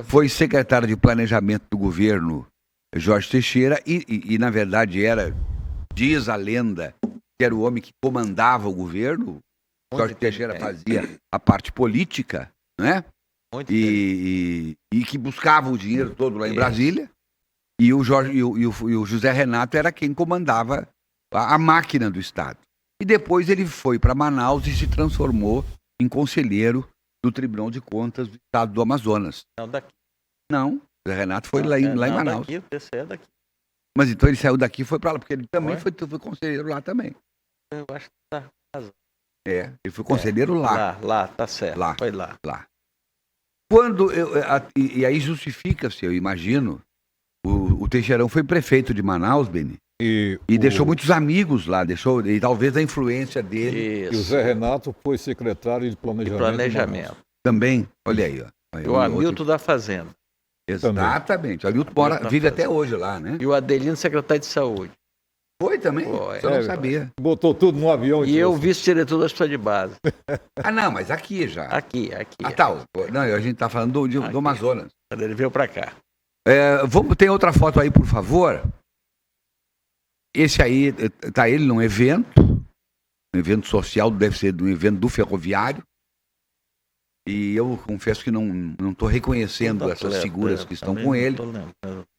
foi secretário de planejamento do governo Jorge Teixeira e na verdade diz a lenda, que era o homem que comandava o governo. Jorge Teixeira fazia a parte política, né? E que buscava o dinheiro todo lá em Brasília. E o José Renato era quem comandava a máquina do Estado. E depois ele foi para Manaus e se transformou em conselheiro do Tribunal de Contas do Estado do Amazonas. Não, daqui. Não, o José Renato foi lá em Manaus. Daqui, é daqui. Mas então ele saiu daqui e foi para lá, porque ele também foi conselheiro lá também. Eu acho que tá razão. Ele foi conselheiro lá. Lá, tá certo. Lá. Foi lá. Quando e aí justifica-se, eu imagino, o Teixeirão foi prefeito de Manaus, Beni, e deixou muitos amigos lá, e talvez a influência dele. Isso. E o Zé Renato foi secretário de planejamento. Também, olha aí. Ó. E o Hamilton da Fazenda. Exatamente, o Hamilton vive até hoje lá, né? E o Adelino, secretário de Saúde. Foi também? Eu não sabia. Botou tudo no avião. E eu vice-diretor da hospital de base. Não, mas aqui já. Aqui. Tá. Não, a gente tá falando do Amazonas. Ele veio pra cá. Tem outra foto aí, por favor. Esse aí, tá ele num evento social, deve ser um evento do Ferroviário. E eu confesso que não estou reconhecendo essas figuras que estão com ele.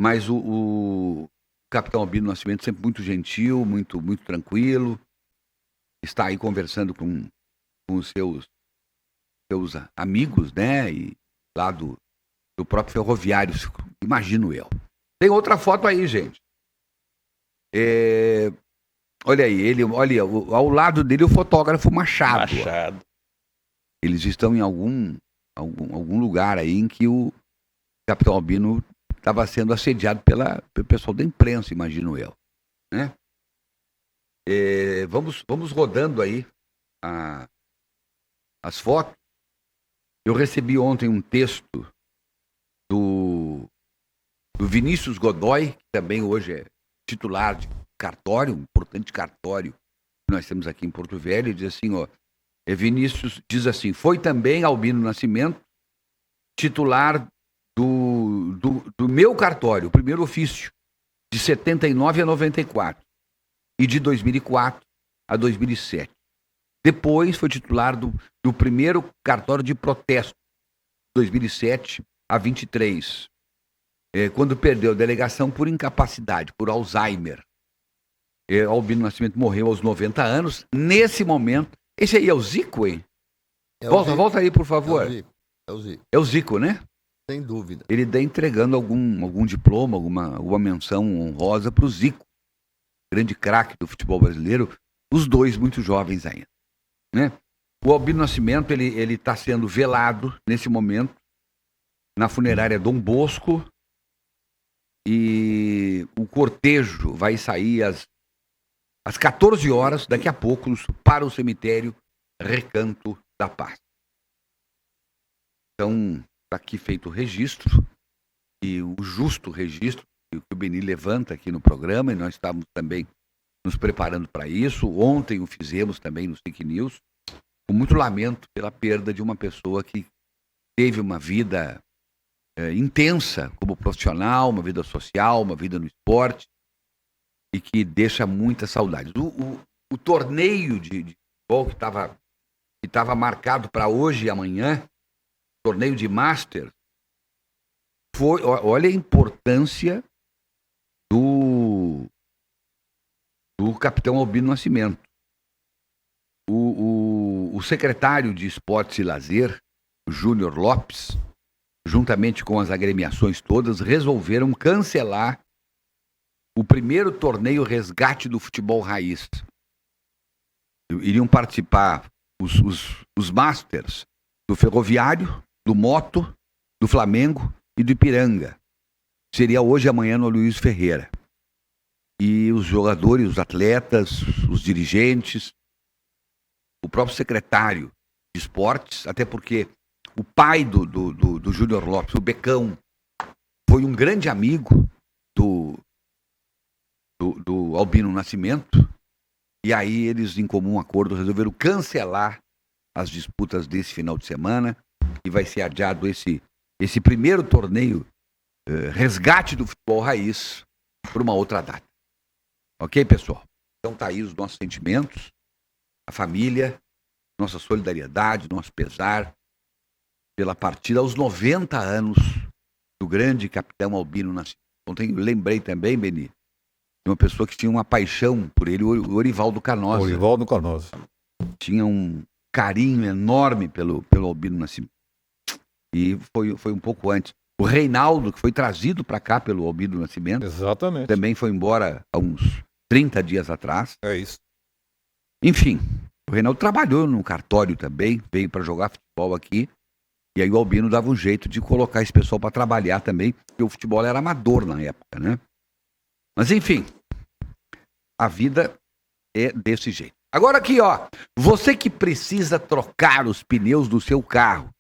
Mas o capitão Albino Nascimento sempre muito gentil, muito, muito tranquilo. Está aí conversando com os seus amigos, né? E lá do próprio Ferroviário, imagino eu. Tem outra foto aí, gente. Olha aí, ao lado dele o fotógrafo Machado. Eles estão em algum lugar aí em que o capitão Albino estava sendo assediado pelo pessoal da imprensa, imagino eu. Né? Vamos rodando aí as fotos. Eu recebi ontem um texto do Vinícius Godoy, que também hoje é titular de cartório, um importante cartório que nós temos aqui em Porto Velho. Ele diz assim, Vinícius diz assim: foi também Albino Nascimento titular do meu cartório, o primeiro ofício, de 79 a 94 e de 2004 a 2007. Depois foi titular do primeiro cartório de protesto, 2007 a 23, quando perdeu a delegação por incapacidade, por Alzheimer. Albino Nascimento morreu aos 90 anos. Nesse momento, esse aí é o Zico, hein? Volta aí, por favor. É o Zico, né? Sem dúvida. Ele está entregando algum diploma, alguma menção honrosa para o Zico. grande craque do futebol brasileiro, os dois muito jovens ainda, né? O Albino Nascimento, ele está sendo velado nesse momento na funerária Dom Bosco, e o cortejo vai sair às 14 horas, daqui a pouco, para o cemitério Recanto da Paz. Então, está aqui feito o registro, e o justo registro que o Beni levanta aqui no programa, e nós estávamos também nos preparando para isso. Ontem o fizemos também no SIC News, com muito lamento pela perda de uma pessoa que teve uma vida intensa como profissional, uma vida social, uma vida no esporte, e que deixa muitas saudades. O torneio de futebol que estava marcado para hoje e amanhã, torneio de Masters, olha a importância do capitão Albino Nascimento. O secretário de Esportes e Lazer, o Júnior Lopes, juntamente com as agremiações todas, resolveram cancelar o primeiro torneio resgate do futebol raiz. Iriam participar os Masters do Ferroviário, do Moto, do Flamengo e do Ipiranga. Seria hoje e amanhã no Luiz Ferreira. E os jogadores, os atletas, os dirigentes, o próprio secretário de esportes, até porque o pai do Júnior Lopes, o Becão, foi um grande amigo do Albino Nascimento, e aí eles, em comum acordo, resolveram cancelar as disputas desse final de semana, e vai ser adiado esse primeiro torneio resgate do futebol raiz por uma outra data. Ok, pessoal? Então tá aí os nossos sentimentos, a família, nossa solidariedade, nosso pesar pela partida aos 90 anos do grande capitão Albino Nascimento. Ontem eu lembrei também, Beni, de uma pessoa que tinha uma paixão por ele, o Orivaldo Canosa. Orivaldo Canosa. Tinha um carinho enorme pelo Albino Nascimento. E foi um pouco antes. O Reinaldo, que foi trazido para cá pelo Albino Nascimento, exatamente, também foi embora há uns 30 dias atrás. É isso. Enfim, o Reinaldo trabalhou no cartório também, veio para jogar futebol aqui. E aí o Albino dava um jeito de colocar esse pessoal para trabalhar também, porque o futebol era amador na época, né? Mas enfim, a vida é desse jeito. Agora aqui, ó, você que precisa trocar os pneus do seu carro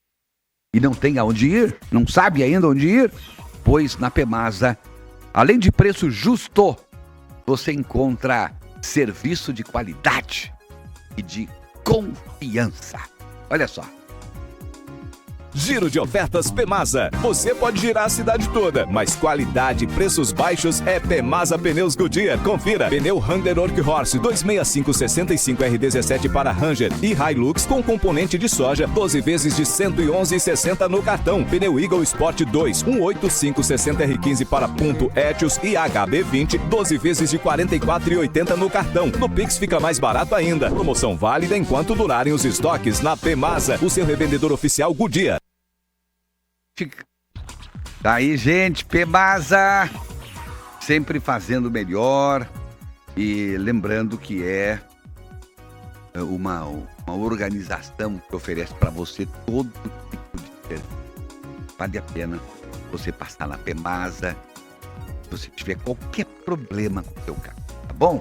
e não tem aonde ir, não sabe ainda onde ir, pois na Pemasa, além de preço justo, você encontra serviço de qualidade e de confiança. Olha só. Giro de ofertas Pemasa. Você pode girar a cidade toda, mas qualidade e preços baixos é Pemasa Pneus Goodyear. Confira. Pneu Ranger Workhorse 265/65R17 para Ranger e Hilux com componente de soja, 12 vezes de R$ 111,60 no cartão. Pneu Eagle Sport 2 185/60R15 para Punto, Etios e HB20, 12 vezes de R$ 44,80 no cartão. No Pix fica mais barato ainda. Promoção válida enquanto durarem os estoques na Pemasa, o seu revendedor oficial Goodyear. Tá aí, gente, Pemasa, sempre fazendo melhor, e lembrando que é uma organização que oferece para você todo tipo de serviço. Vale a pena você passar na Pemasa, se você tiver qualquer problema com o seu carro, tá bom?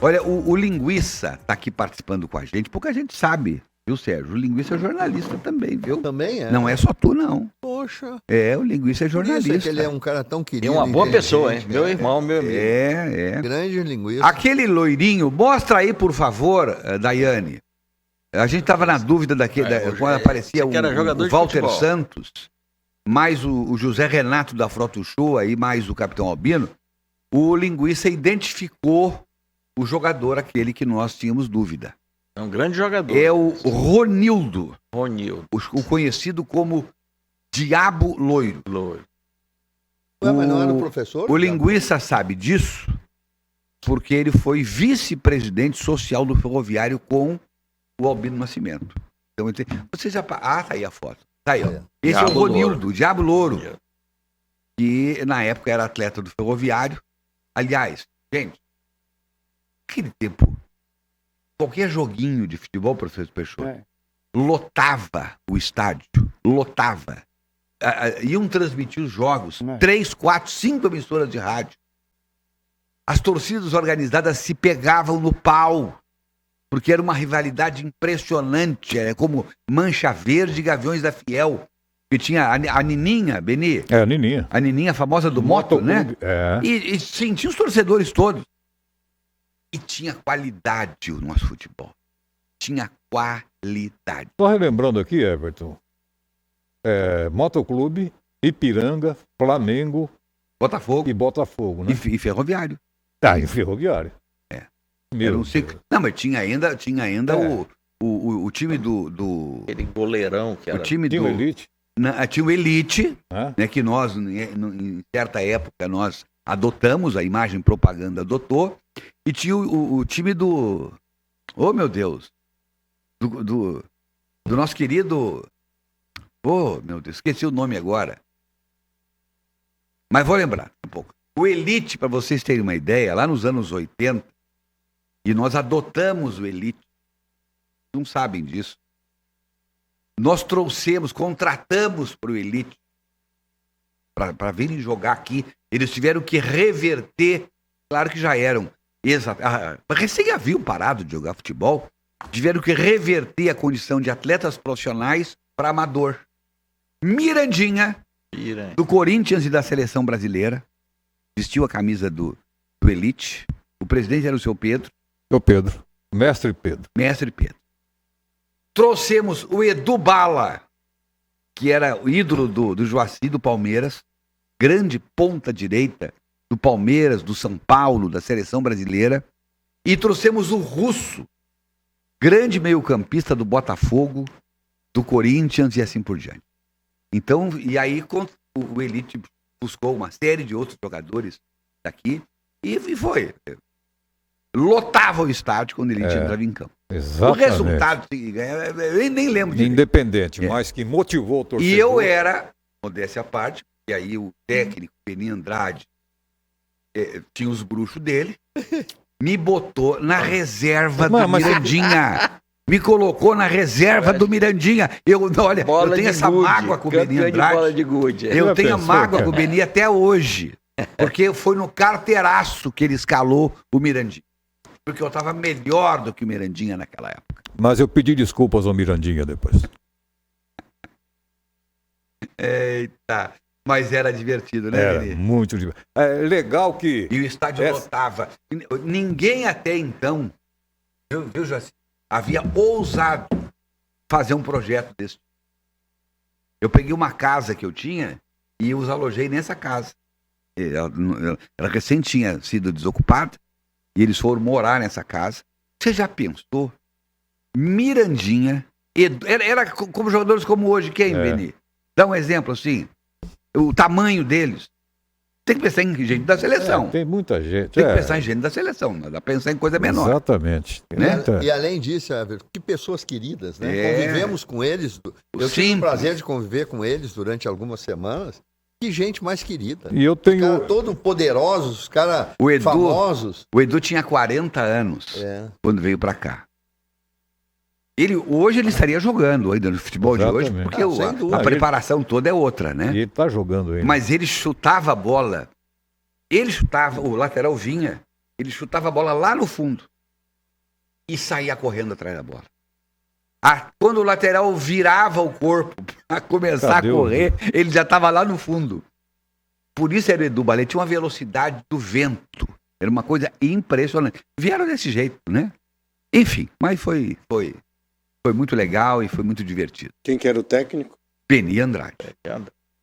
Olha, o Linguiça tá aqui participando com a gente, pouca gente sabe. Viu, Sérgio? O Linguiça é jornalista também, viu? Também é. Não é só tu, não. Poxa. É, o Linguiça é jornalista. Por isso é que ele é um cara tão querido. É uma boa pessoa, hein? Meu irmão, meu amigo. É. Grande linguiça. Aquele loirinho, mostra aí, por favor, Daiane. A gente tava na dúvida quando aparecia o Walter Santos, mais o José Renato da Frota Show, aí, mais o Capitão Albino. O Linguiça identificou o jogador, aquele que nós tínhamos dúvida. É um grande jogador. É o Ronildo. Ronildo. O conhecido como Diabo Loiro. Ué, mas não era o professor? O Linguiça sabe disso porque ele foi vice-presidente social do Ferroviário com o Albino Nascimento. Então, você já... Ah, tá aí a foto. Tá aí, ó. Esse é o Ronildo, o Diabo Louro. Que na época era atleta do Ferroviário. Aliás, gente, Naquele tempo, qualquer joguinho de futebol, professor Peixoto, lotava o estádio, lotava. Iam transmitir os jogos, 3, 4, 5 emissoras de rádio. As torcidas organizadas se pegavam no pau, porque era uma rivalidade impressionante, era como Mancha Verde e Gaviões da Fiel, que tinha a Nininha, Beni. A Nininha. A Nininha famosa do Moto, né? E sim, tinha os torcedores todos. E tinha qualidade o nosso futebol. Tinha qualidade. Só relembrando aqui, Everton, Motoclube, Ipiranga, Flamengo Botafogo e Botafogo, né? e Ferroviário. E Ferroviário. Não, mas tinha ainda o time do... Aquele goleirão que era... O time Tinha do... o Elite. Tinha o Elite, né, que nós, em certa época, nós adotamos, a imagem propaganda adotou, e tinha o time do... Oh, meu Deus! Do nosso querido... Oh, meu Deus, esqueci o nome agora. Mas vou lembrar um pouco. O Elite, para vocês terem uma ideia, lá nos anos 80, e nós adotamos o Elite, não sabem disso. Nós contratamos para o Elite, para virem jogar aqui. Eles tiveram que reverter, claro que já eram, recém haviam parado de jogar futebol, tiveram que reverter a condição de atletas profissionais para amador. Mirandinha, do Corinthians e da seleção brasileira, vestiu a camisa do Elite. O presidente era o seu Pedro. Seu Pedro. Mestre Pedro. Trouxemos o Edu Bala, que era o ídolo do Joaci, do Palmeiras, grande ponta direita do Palmeiras, do São Paulo, da seleção brasileira. E trouxemos o Russo, grande meio-campista do Botafogo, do Corinthians e assim por diante. Então, e aí o Elite buscou uma série de outros jogadores daqui e foi. Lotava o estádio quando ele entrava em campo. Exatamente. O resultado, eu nem lembro direito. Independente, mas que motivou o torcedor. E eu era, modéstia à parte, e aí o técnico, Beni Andrade, tinha os bruxos dele, me botou na reserva do Mirandinha. Me colocou na reserva do Mirandinha. Eu tenho essa mágoa com o Beni Andrade. Eu tenho a mágoa com o Beni até hoje. Porque foi no carteiraço que ele escalou o Mirandinha. Porque eu estava melhor do que o Mirandinha naquela época. Mas eu pedi desculpas ao Mirandinha depois. Eita, mas era divertido, né, Era Beni? muito divertido. É legal que... E o estádio lotava. Ninguém até então, viu, Joaci, havia ousado fazer um projeto desse. Eu peguei uma casa que eu tinha e os alojei nessa casa. Ela recém tinha sido desocupada e eles foram morar nessa casa. Você já pensou? Mirandinha, era como jogadores como hoje, quem, Beni? Dá um exemplo assim, o tamanho deles. Tem que pensar em gente da seleção. Tem muita gente. Tem que pensar em gente da seleção, não dá pra pensar em coisa menor. Exatamente. Né? E além disso, Everton, que pessoas queridas, né? Convivemos com eles. Eu tive o prazer de conviver com eles durante algumas semanas. Que gente mais querida. E eu tenho... Os caras todos poderosos, os caras famosos. O Edu tinha 40 anos quando veio pra cá. Hoje ele estaria jogando ainda no futebol de hoje, porque a preparação toda é outra, né? E ele tá jogando ainda. Mas ele chutava a bola. O lateral vinha, ele chutava a bola lá no fundo e saía correndo atrás da bola. Quando o lateral virava o corpo para começar a correr, ele já estava lá no fundo. Por isso era o Edu Bala, ele tinha uma velocidade do vento. Era uma coisa impressionante. Vieram desse jeito, né? Enfim, mas foi muito legal e foi muito divertido. Quem que era o técnico? Beni Andrade,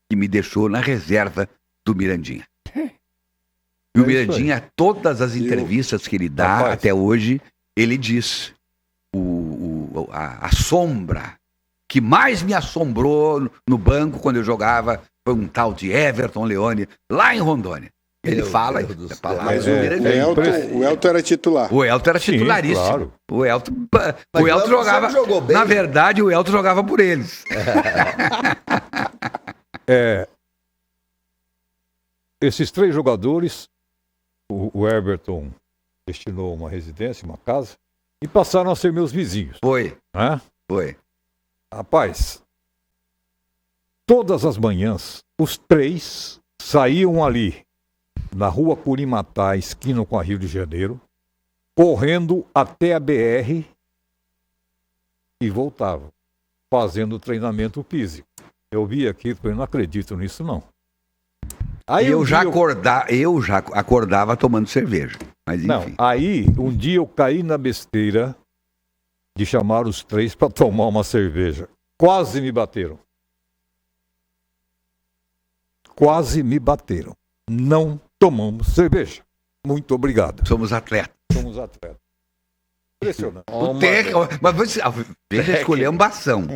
que me deixou na reserva do Mirandinha. E o Mirandinha, todas as entrevistas que ele dá até hoje, ele diz a sombra que mais me assombrou no banco quando eu jogava foi um tal de Everton Leone, lá em Rondônia. Ele fala a palavra. Mas o Elton era titular. O Elton era titularíssimo. Sim, claro. O Elton jogava. Jogou bem. Na verdade, o Elton jogava por eles. Esses três jogadores, o Everton destinou uma residência, uma casa, e passaram a ser meus vizinhos. Foi, Né? foi. Rapaz, todas as manhãs, os 3 saíam ali, na rua Curimatá, esquina com a Rio de Janeiro, correndo até a BR e voltavam, fazendo treinamento físico. Eu vi aquilo, eu não acredito nisso, não. Aí eu um já dia acordava tomando cerveja. Mas Não, enfim. aí um dia eu caí na besteira de chamar os 3 para tomar uma cerveja. Quase me bateram. Quase me bateram. Não tomamos cerveja. Muito obrigado. Somos atletas. Somos atletas. Impressionante. Mas você veja a esculhambação.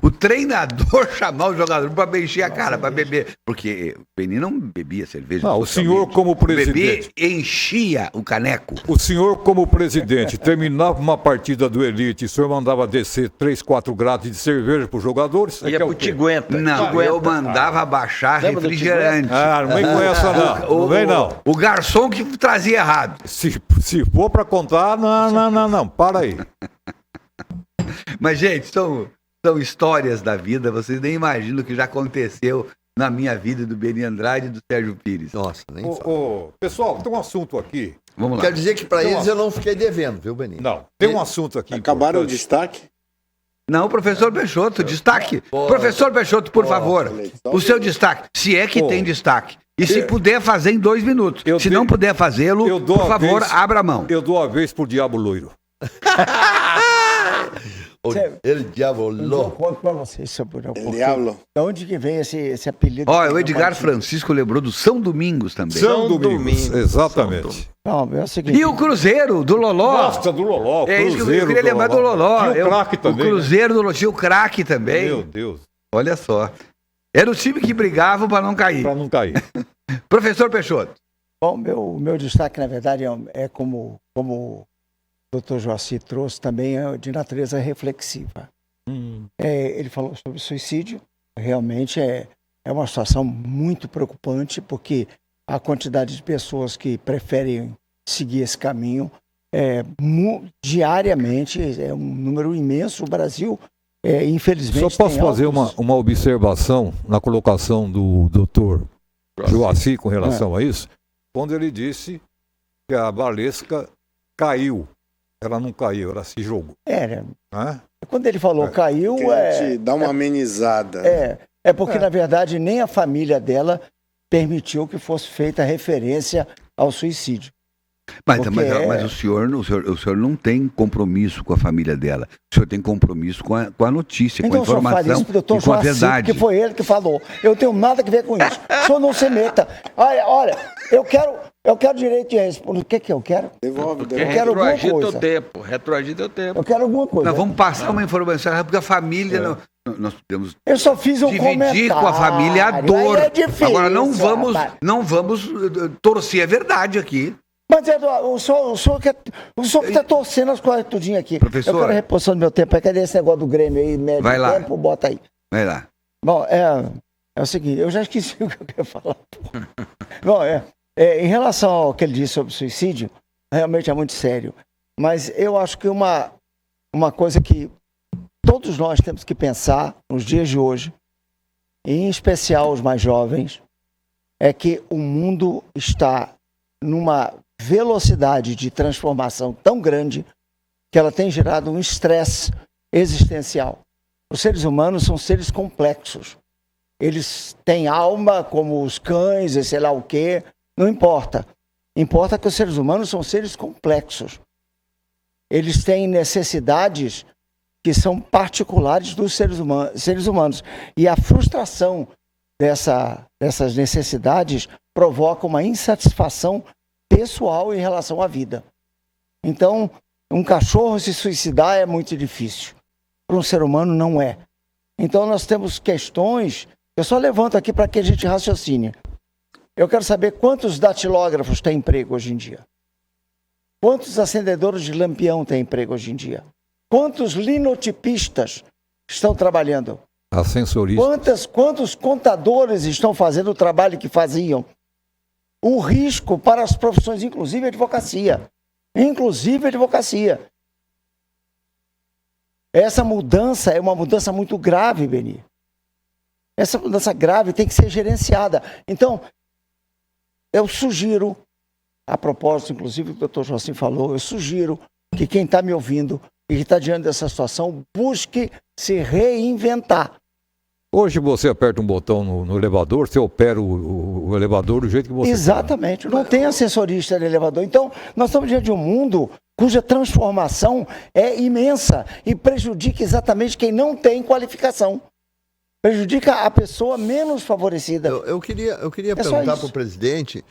O treinador chamar o jogador para encher a cara, para beber. Porque o Beni não bebia cerveja. Não, o senhor como presidente. O bebê enchia o caneco. O senhor como presidente terminava uma partida do Elite, o senhor mandava descer 3, 4 grades de cerveja para os jogadores? Ia pro Tiguenta. Não, eu mandava baixar Lembra do refrigerante. Ah, não vem com essa não. Não vem não. O garçom que trazia errado. Se for para contar, não. Para aí. Mas, gente, são histórias da vida. Vocês nem imaginam o que já aconteceu na minha vida do Beni Andrade e do Sérgio Pires. Nossa, nem fala. Pessoal, tem um assunto aqui. Vamos lá. Quer dizer que para eles eu não fiquei devendo, viu, Beninho? Não, tem um assunto aqui. Acabaram o importante. destaque? Não, professor Peixoto, destaque. Professor Peixoto, por favor, o seu destaque, se é que tem destaque. E se puder fazer em 2 minutos. Se não puder fazê-lo, por favor, abra a mão. Eu dou a vez pro Diabo Loiro. Ele diabolou. Eu conto pra vocês sobre o porquê. Diablo. De onde que vem esse apelido? Ó, o Edgar Francisco lembrou do São Domingos também. São Domingos, exatamente. Não, é o seguinte. E o Cruzeiro, do Loló. Gosta do Loló, É isso que eu Cruzeiro queria lembrar do Loló. Tinha o craque também, O Cruzeiro do Loló, tinha o craque também. Meu Deus, Olha só. Era o time que brigava para não cair. pra não cair. Professor Peixoto. Bom, meu destaque, na verdade, é como o Dr. Joaci trouxe, também é de natureza reflexiva. Ele falou sobre suicídio. Realmente é uma situação muito preocupante, porque a quantidade de pessoas que preferem seguir esse caminho diariamente é um número imenso. O Brasil, infelizmente, Só posso tem fazer altos- uma observação na colocação do doutor Joaci com relação a isso, quando ele disse que a Valesca caiu. Ela não caiu, ela se jogou. Né? Quando ele falou caiu, Queria te dar uma amenizada. porque, na verdade, nem a família dela permitiu que fosse feita referência ao suicídio. Mas Porque o senhor não tem compromisso com a família dela. O senhor tem compromisso com a notícia, com a Então o senhor faz informação isso pro doutor e com a Joaci, verdade. que foi ele que falou. Eu tenho nada a ver com isso. O senhor não se meta. Olha, eu quero direito de responder. O que eu quero? Devolve. Eu quero alguma coisa. Retroagita o tempo. Eu quero alguma coisa. Nós vamos passar uma informação, porque a família... Nós podemos Eu só fiz um dividir comentário. com a família a dor. Aí é difícil, Agora, não rapaz. vamos torcer a verdade aqui. Mas o senhor que está torcendo as coisas tudinho aqui. Professor. Eu quero a reposição do meu tempo. Cadê esse negócio do Grêmio aí? Médio Vai lá. tempo, bota aí. Vai lá. Bom, é o seguinte, eu já esqueci o que eu queria falar. Bom, em relação ao que ele disse sobre suicídio, realmente é muito sério. Mas eu acho que uma coisa que todos nós temos que pensar nos dias de hoje, em especial os mais jovens, é que o mundo está numa velocidade de transformação tão grande que ela tem gerado um estresse existencial. Os seres humanos são seres complexos. Eles têm alma como os cães e sei lá o quê. Não importa. Importa que os seres humanos são seres complexos. Eles têm necessidades que são particulares dos seres humanos. E a frustração dessas necessidades provoca uma insatisfação pessoal em relação à vida. Então, um cachorro se suicidar é muito difícil. Para um ser humano, não é. Então, nós temos questões... Eu só levanto aqui para que a gente raciocine. Eu quero saber quantos datilógrafos têm emprego hoje em dia. Quantos acendedores de lampião têm emprego hoje em dia? Quantos linotipistas estão trabalhando? Ascensoristas. Quantos contadores estão fazendo o trabalho que faziam? O risco para as profissões, inclusive a advocacia. inclusive a advocacia. Essa mudança é uma mudança muito grave, Beni. Essa mudança grave tem que ser gerenciada. Então, eu sugiro, a propósito, inclusive, o que o doutor Joacim falou, eu sugiro que quem está me ouvindo e que está diante dessa situação busque se reinventar. Hoje você aperta um botão no elevador, você opera o elevador do jeito que você Exatamente, não tem assessorista de elevador. Então, nós estamos diante de um mundo cuja transformação é imensa e prejudica exatamente quem não tem qualificação. Prejudica a pessoa menos favorecida. Eu queria perguntar para o presidente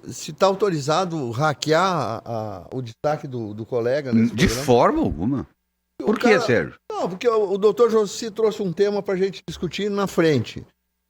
se está autorizado hackear o destaque do colega nesse De programa. forma alguma. Por que, Sérgio? Não, porque o doutor Josi trouxe um tema para a gente discutir na frente.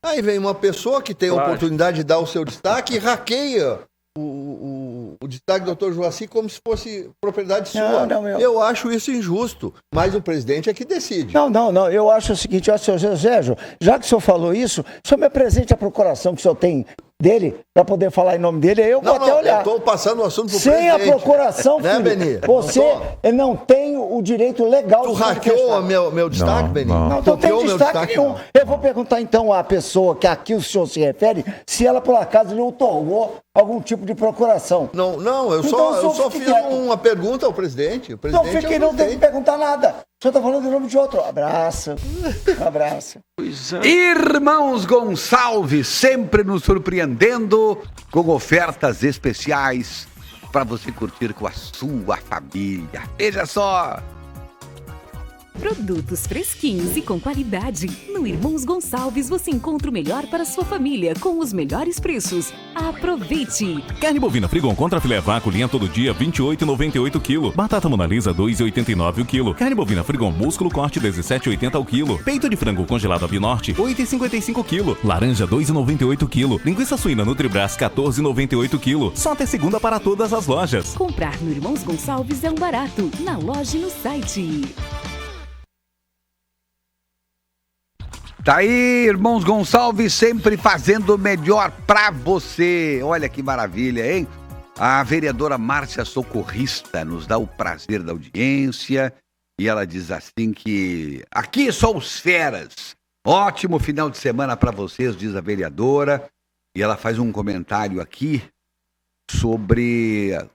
Aí vem uma pessoa que tem a oportunidade de dar o seu destaque e hackeia o destaque do doutor Joacim como se fosse propriedade sua. Eu acho isso injusto, mas o presidente é que decide. Não, eu acho o seguinte, senhor Sérgio, já que o senhor falou isso, o senhor me apresente a procuração que o senhor tem dele, para poder falar em nome dele, aí eu vou até olhar. Eu estou passando o assunto para o Sem presidente. a procuração, né, filho, Beni? você não tem o direito legal Tu de hackeou meu destaque, Beni? Não tem destaque nenhum. Não. Eu vou perguntar então à pessoa que aqui o senhor se refere, se ela por acaso lhe otorgou algum tipo de procuração. Não, eu Então, só fiz uma pergunta ao presidente. O presidente Não fique, não tem que perguntar nada. O senhor está falando em nome de outro. Abraço. Irmãos Gonçalves, sempre nos surpreendendo com ofertas especiais para você curtir com a sua família. Veja só. Produtos fresquinhos e com qualidade. No Irmãos Gonçalves você encontra o melhor para sua família com os melhores preços. Aproveite! Carne bovina Frigon contra filé vácuo linha todo dia 28,98 kg. Batata Mona Lisa 2,89 o quilo. Carne bovina Frigon músculo corte 17,80 o quilo. Peito de frango congelado Avinorte 8,55 kg. Laranja 2,98 kg. Linguiça suína Nutribras 14,98 kg. Só até segunda para todas as lojas. Comprar no Irmãos Gonçalves é um barato. Na loja e no site. Tá aí, Irmãos Gonçalves, sempre fazendo o melhor pra você. Olha que maravilha, hein? A vereadora Márcia Socorrista nos dá o prazer da audiência e ela diz assim que aqui só os feras. Ótimo final de semana pra vocês, diz a vereadora. E ela faz um comentário aqui sobre a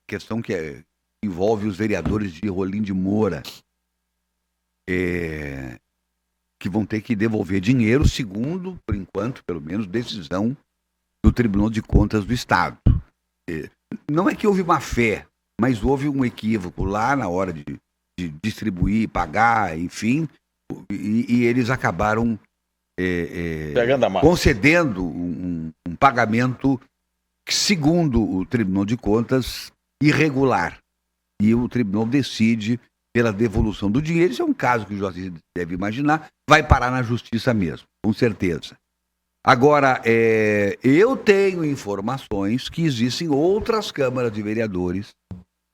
questão que envolve os vereadores de Rolim de Moura. Que vão ter que devolver dinheiro, segundo, por enquanto, pelo menos, decisão do Tribunal de Contas do Estado. Não é que houve má fé, mas houve um equívoco lá na hora de distribuir, pagar, enfim, e eles acabaram concedendo um pagamento que, segundo o Tribunal de Contas, irregular. E o Tribunal decide pela devolução do dinheiro. Isso é um caso que o Joacim deve imaginar, vai parar na justiça mesmo, com certeza. Agora, eu tenho informações que existem outras câmaras de vereadores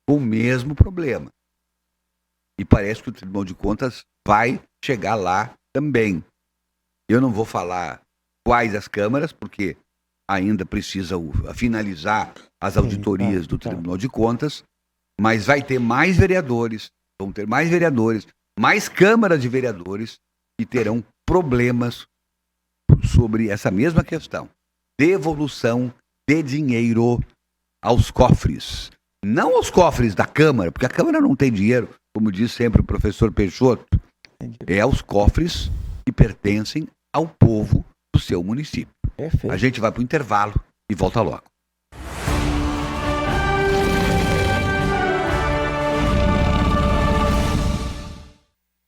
com o mesmo problema. E parece que o Tribunal de Contas vai chegar lá também. Eu não vou falar quais as câmaras, porque ainda precisa finalizar as auditorias do Tribunal de Contas, mas vai ter mais vereadores, vão ter mais vereadores, mais câmaras de vereadores que terão problemas sobre essa mesma questão. Devolução de dinheiro aos cofres. Não aos cofres da Câmara, porque a Câmara não tem dinheiro, como diz sempre o professor Peixoto. É aos cofres que pertencem ao povo do seu município. Perfeito. A gente vai para o intervalo e volta logo.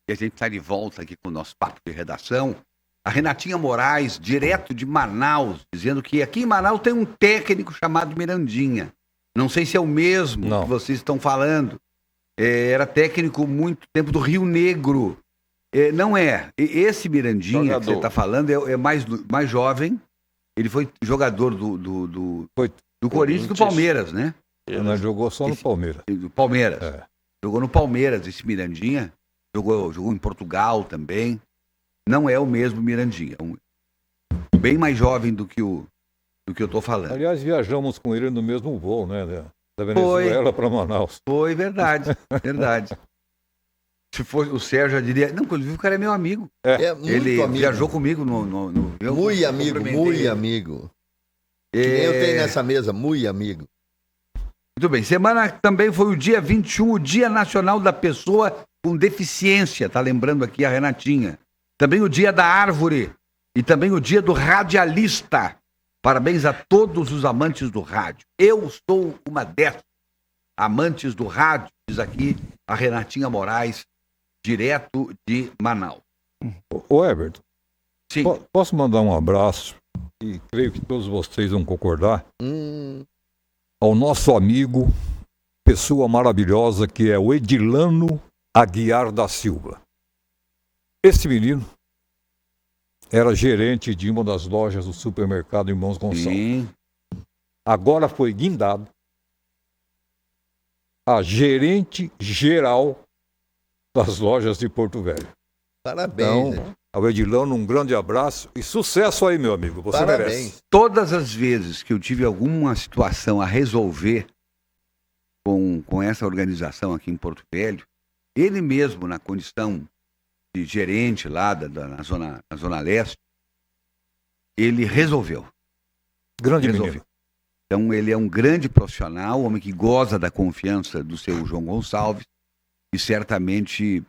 E a gente está de volta aqui com o nosso papo de redação. A Renatinha Moraes, direto de Manaus, dizendo que aqui em Manaus tem um técnico chamado Mirandinha. Não sei se é o mesmo que vocês estão falando. Era técnico muito tempo do Rio Negro. Não é. Esse Mirandinha que você está falando é mais jovem. Ele foi jogador do Corinthians e do Palmeiras, né? Ele jogou só no Palmeiras. Do Palmeiras. Jogou no Palmeiras, esse Mirandinha. Jogou em Portugal também. Não é o mesmo Mirandinha. Bem mais jovem do que eu estou falando. Aliás, viajamos com ele no mesmo voo, né? Da Venezuela para Manaus. Foi verdade, verdade. Se fosse o Sérgio, eu diria... Não, inclusive o cara é meu amigo. Muito Ele amigo. viajou comigo no Muito amigo, muito amigo. Que nem eu tenho nessa mesa, muito amigo. Muito bem. Semana também foi o dia 21, o Dia Nacional da Pessoa com Deficiência. Tá lembrando aqui a Renatinha. Também o Dia da Árvore. E também o Dia do Radialista. Parabéns a todos os amantes do rádio. Eu sou uma dessas amantes do rádio, diz aqui a Renatinha Moraes, direto de Manaus. Ô Everton, Sim. Posso mandar um abraço, e creio que todos vocês vão concordar, ao nosso amigo, pessoa maravilhosa, que é o Edilano Aguiar da Silva. Esse menino era gerente de uma das lojas do supermercado Irmãos Gonçalves. Sim. Agora foi guindado a gerente geral das lojas de Porto Velho. Parabéns. Então, ao Edilano, um grande abraço e sucesso aí, meu amigo. Você Parabéns. merece. Todas as vezes que eu tive alguma situação a resolver com essa organização aqui em Porto Velho, ele mesmo, na condição de gerente lá na Zona Leste, ele resolveu. Grande menino. Então, ele é um grande profissional, um homem que goza da confiança do seu João Gonçalves e certamente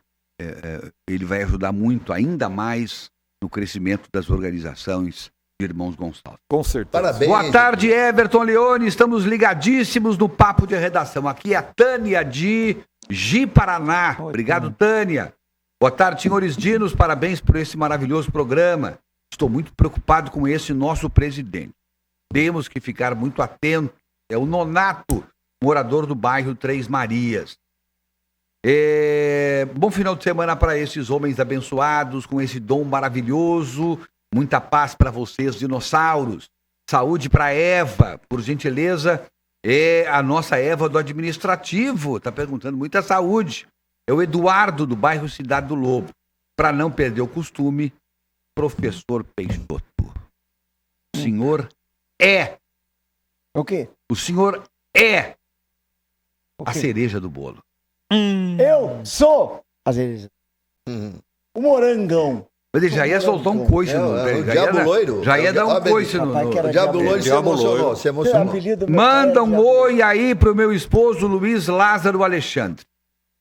ele vai ajudar muito, ainda mais, no crescimento das organizações de Irmãos Gonçalves. Com certeza. Parabéns. Boa tarde, Everton Leone. Estamos ligadíssimos no Papo de Redação. Aqui é a Tânia de Ji-Paraná. Obrigado, Tânia. Boa tarde, senhores dinos. Parabéns por esse maravilhoso programa. Estou muito preocupado com esse nosso presidente. Temos que ficar muito atentos. É o Nonato, morador do bairro Três Marias. Bom final de semana para esses homens abençoados, com esse dom maravilhoso. Muita paz para vocês, dinossauros. Saúde para Eva, por gentileza. É a nossa Eva do administrativo. Está perguntando muita saúde. É o Eduardo, do bairro Cidade do Lobo. Para não perder o costume, professor Peixoto. O senhor é. O quê? O senhor é O a quê? cereja do bolo. Eu sou, às vezes, o morangão. Mas ele já ia soltar um coice. O Diabo Loiro. Já ia dar um coice no... Papai, que era O Diabo Loiro se Diabo emocionou. Loiro. Se Seu emocionou. apelido, meu Manda pai um era Diabo oi aí pro meu esposo Luiz Lázaro Alexandre.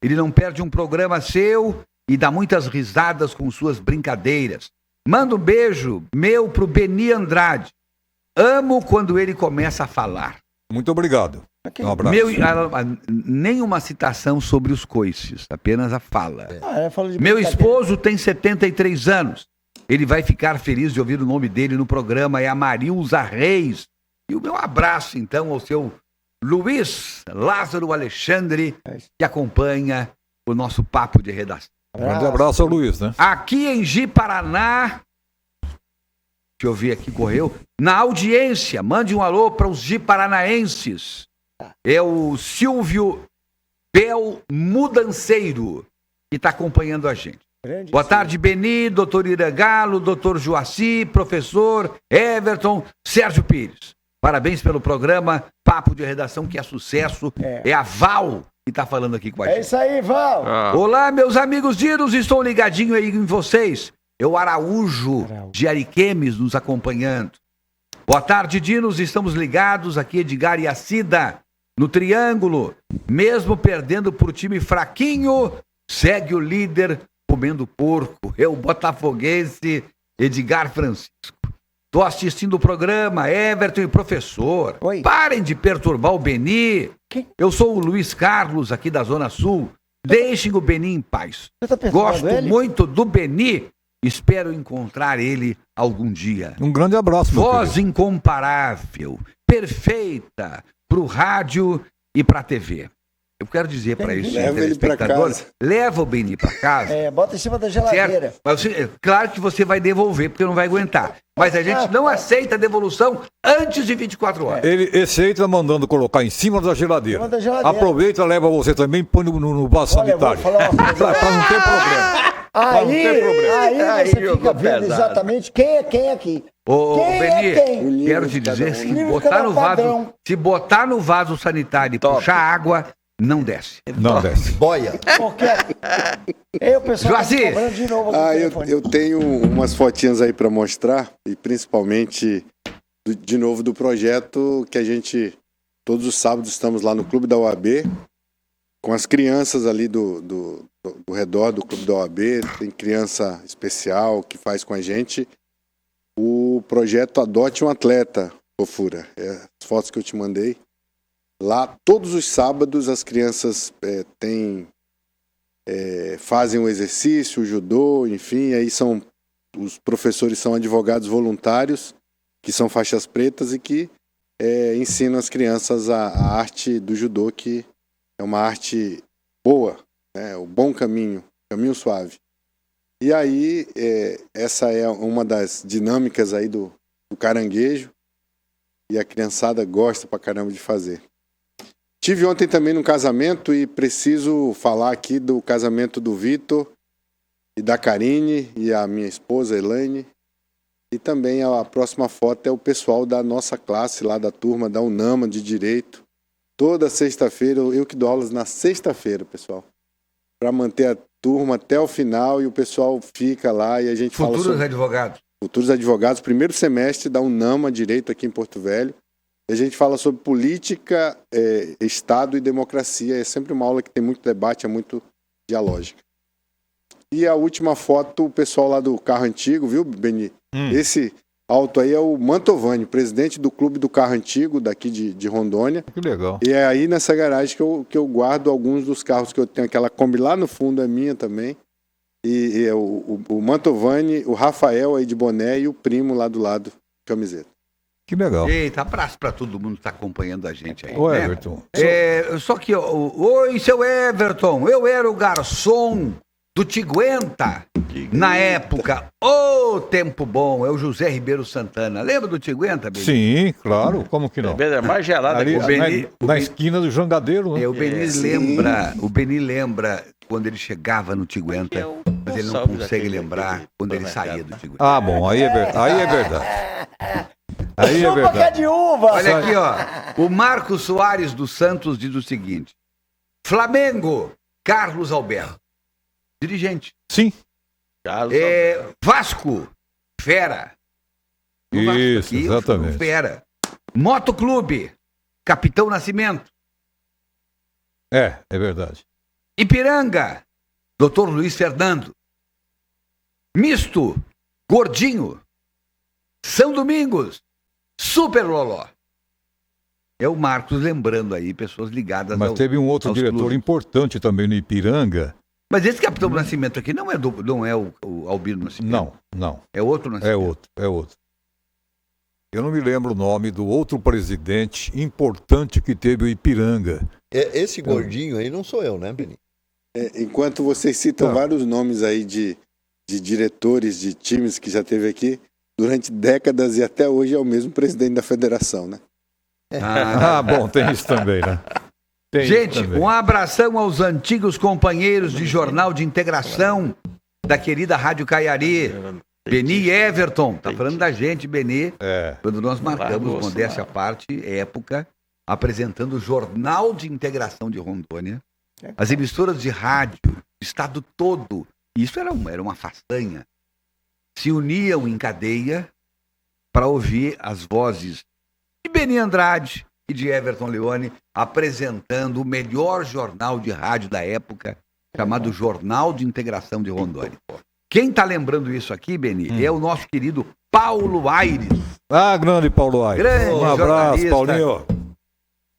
Ele não perde um programa seu e dá muitas risadas com suas brincadeiras. Manda um beijo meu pro Beni Andrade. Amo quando ele começa a falar. Muito obrigado. Um abraço. Nenhuma citação sobre os coices, apenas a fala. Fala de Meu brincadeira. esposo tem 73 anos. Ele vai ficar feliz de ouvir o nome dele no programa. É a Marilza Reis. E o meu abraço, então, ao seu Luiz Lázaro Alexandre, que acompanha o nosso Papo de Redação. Grande abraço ao Luiz, né? Aqui em Ji-Paraná, deixa eu ver aqui, correu. Na audiência, mande um alô para os ji-paranaenses. É o Silvio Bel Mudanceiro, que está acompanhando a gente. Grande Boa tarde, Beni, doutor Iragalo, doutor Joaci, professor Everton, Sérgio Pires. Parabéns pelo programa Papo de Redação, que é sucesso. É a Val que está falando aqui com a gente. É isso aí, Val. Olá, meus amigos dinos, estou ligadinho aí em vocês. É o Araújo de Ariquemes nos acompanhando. Boa tarde, dinos, estamos ligados aqui, Edgar e a Cida, no Triângulo. Mesmo perdendo por time fraquinho, segue o líder comendo porco. É o botafoguense Edgar Francisco. Estou assistindo o programa, Everton e professor. Oi. Parem de perturbar o Beni. Quem? Eu sou o Luiz Carlos, aqui da Zona Sul. Deixem o Beni em paz. Você tá perturbando Gosto ele? muito do Beni. Espero encontrar ele algum dia. Um grande abraço, meu Voz querido. incomparável, perfeita para o rádio e para a TV. Eu quero dizer para esse Leva ele pra telespectador, casa. leva o Beni para casa. Bota em cima da geladeira. Certo? Mas claro que você vai devolver, porque não vai aguentar. Mas a gente não aceita devolução antes de 24 horas. Esse aí tá mandando colocar em cima da geladeira. Em cima da geladeira. Aproveita, leva você também e põe no vaso Olha, eu vou sanitário. falar uma coisa. Pra não ter problema. Mas não tem problema. Aí você jogou fica vendo pesado. exatamente quem é quem aqui. Ô, Quem Beni, é quem? O nível quero de te cada dizer, um. se Nível de botar cada no vaso, padrão. se botar no vaso sanitário e Top. puxar água, não desce. Não desce. Boia. Porque aí o pessoal tá me Joacir. cobrando de novo aqui no telefone. Eu tenho umas fotinhas aí para mostrar, e principalmente, de novo, do projeto que a gente, todos os sábados, estamos lá no Clube da OAB, com as crianças ali do redor do Clube da OAB, tem criança especial que faz com a gente o projeto Adote um Atleta, Fofura. As fotos que eu te mandei. Lá, todos os sábados, as crianças fazem um exercício, o judô, enfim, aí os professores são advogados voluntários, que são faixas pretas e que ensinam as crianças a arte do judô, que é uma arte boa, né, o bom caminho suave. E aí, essa é uma das dinâmicas aí do caranguejo, e a criançada gosta pra caramba de fazer. Tive ontem também num casamento e preciso falar aqui do casamento do Vitor e da Karine e a minha esposa Elaine. E também a próxima foto é o pessoal da nossa classe lá da turma da UNAMA de Direito. Toda sexta-feira, eu que dou aulas na sexta-feira, pessoal, para manter a turma até o final e o pessoal fica lá e a gente fala Futuros sobre advogados. futuros advogados, primeiro semestre da UNAMA Direito aqui em Porto Velho. A gente fala sobre política, Estado e democracia. É sempre uma aula que tem muito debate, é muito dialógica. E a última foto, o pessoal lá do carro antigo, viu, Beni? Esse alto aí é o Mantovani, presidente do Clube do Carro Antigo daqui de Rondônia. Que legal. E é aí nessa garagem que eu guardo alguns dos carros que eu tenho. Aquela Kombi lá no fundo é minha também. E o Mantovani, o Rafael aí de boné e o primo lá do lado, camiseta. Que legal. Eita, abraço pra todo mundo que tá acompanhando a gente aí. Ô, né? Everton. Só que, oi, seu Everton, eu era o garçom do Tiguenta na época. Ô, tempo bom, é o José Ribeiro Santana. Lembra do Tiguenta, Beni? Sim, claro. Como que não? É mais gelada Ali, que o Beni- na, o na Beni- esquina do Jangadeiro, né? O Beni lembra quando ele chegava no Tiguenta, mas ele não Salve consegue daquele- lembrar daquele quando ele supermercado. saía do Tiguenta. Ah, bom, aí é verdade. Aí é verdade. Aí é Chupa que é verdade. de uva. Olha aqui, ó. O Marcos Soares dos Santos diz o seguinte: Flamengo, Carlos Alberto, dirigente. Sim, Carlos Vasco, Fera. No Vasco isso, aqui, exatamente. Fera. Motoclube, Capitão Nascimento. É verdade. Ipiranga, Dr. Luiz Fernando. Misto, Gordinho. São Domingos, Super Loló. É o Marcos lembrando aí, pessoas ligadas Mas teve um outro aos diretor clubes. importante também no Ipiranga. Mas esse Capitão Nascimento aqui não é o Albino Nascimento. Não. É outro Nascimento. É outro. Eu não me lembro o nome do outro presidente importante que teve o Ipiranga. Esse gordinho aí não sou eu, né, Beni? Enquanto vocês citam Não. vários nomes aí de diretores de times que já teve aqui, durante décadas e até hoje é o mesmo presidente da federação, né? Ah, bom, tem isso também, né? Tem isso Gente, também. um abração aos antigos companheiros de Jornal de Integração da querida Rádio Caiari. Beni e Everton. Tá falando da gente, Beni. Quando nós marcamos, modéstia à parte, época, apresentando o Jornal de Integração de Rondônia. As emissoras de rádio, do estado todo, isso era uma façanha, se uniam em cadeia para ouvir as vozes de Beni Andrade e de Everton Leone apresentando o melhor jornal de rádio da época, chamado Jornal de Integração de Rondônia. Quem está lembrando isso aqui, Beni, é o nosso querido Paulo Aires. Ah, grande Paulo Aires. Grande Um abraço, jornalista. Paulinho.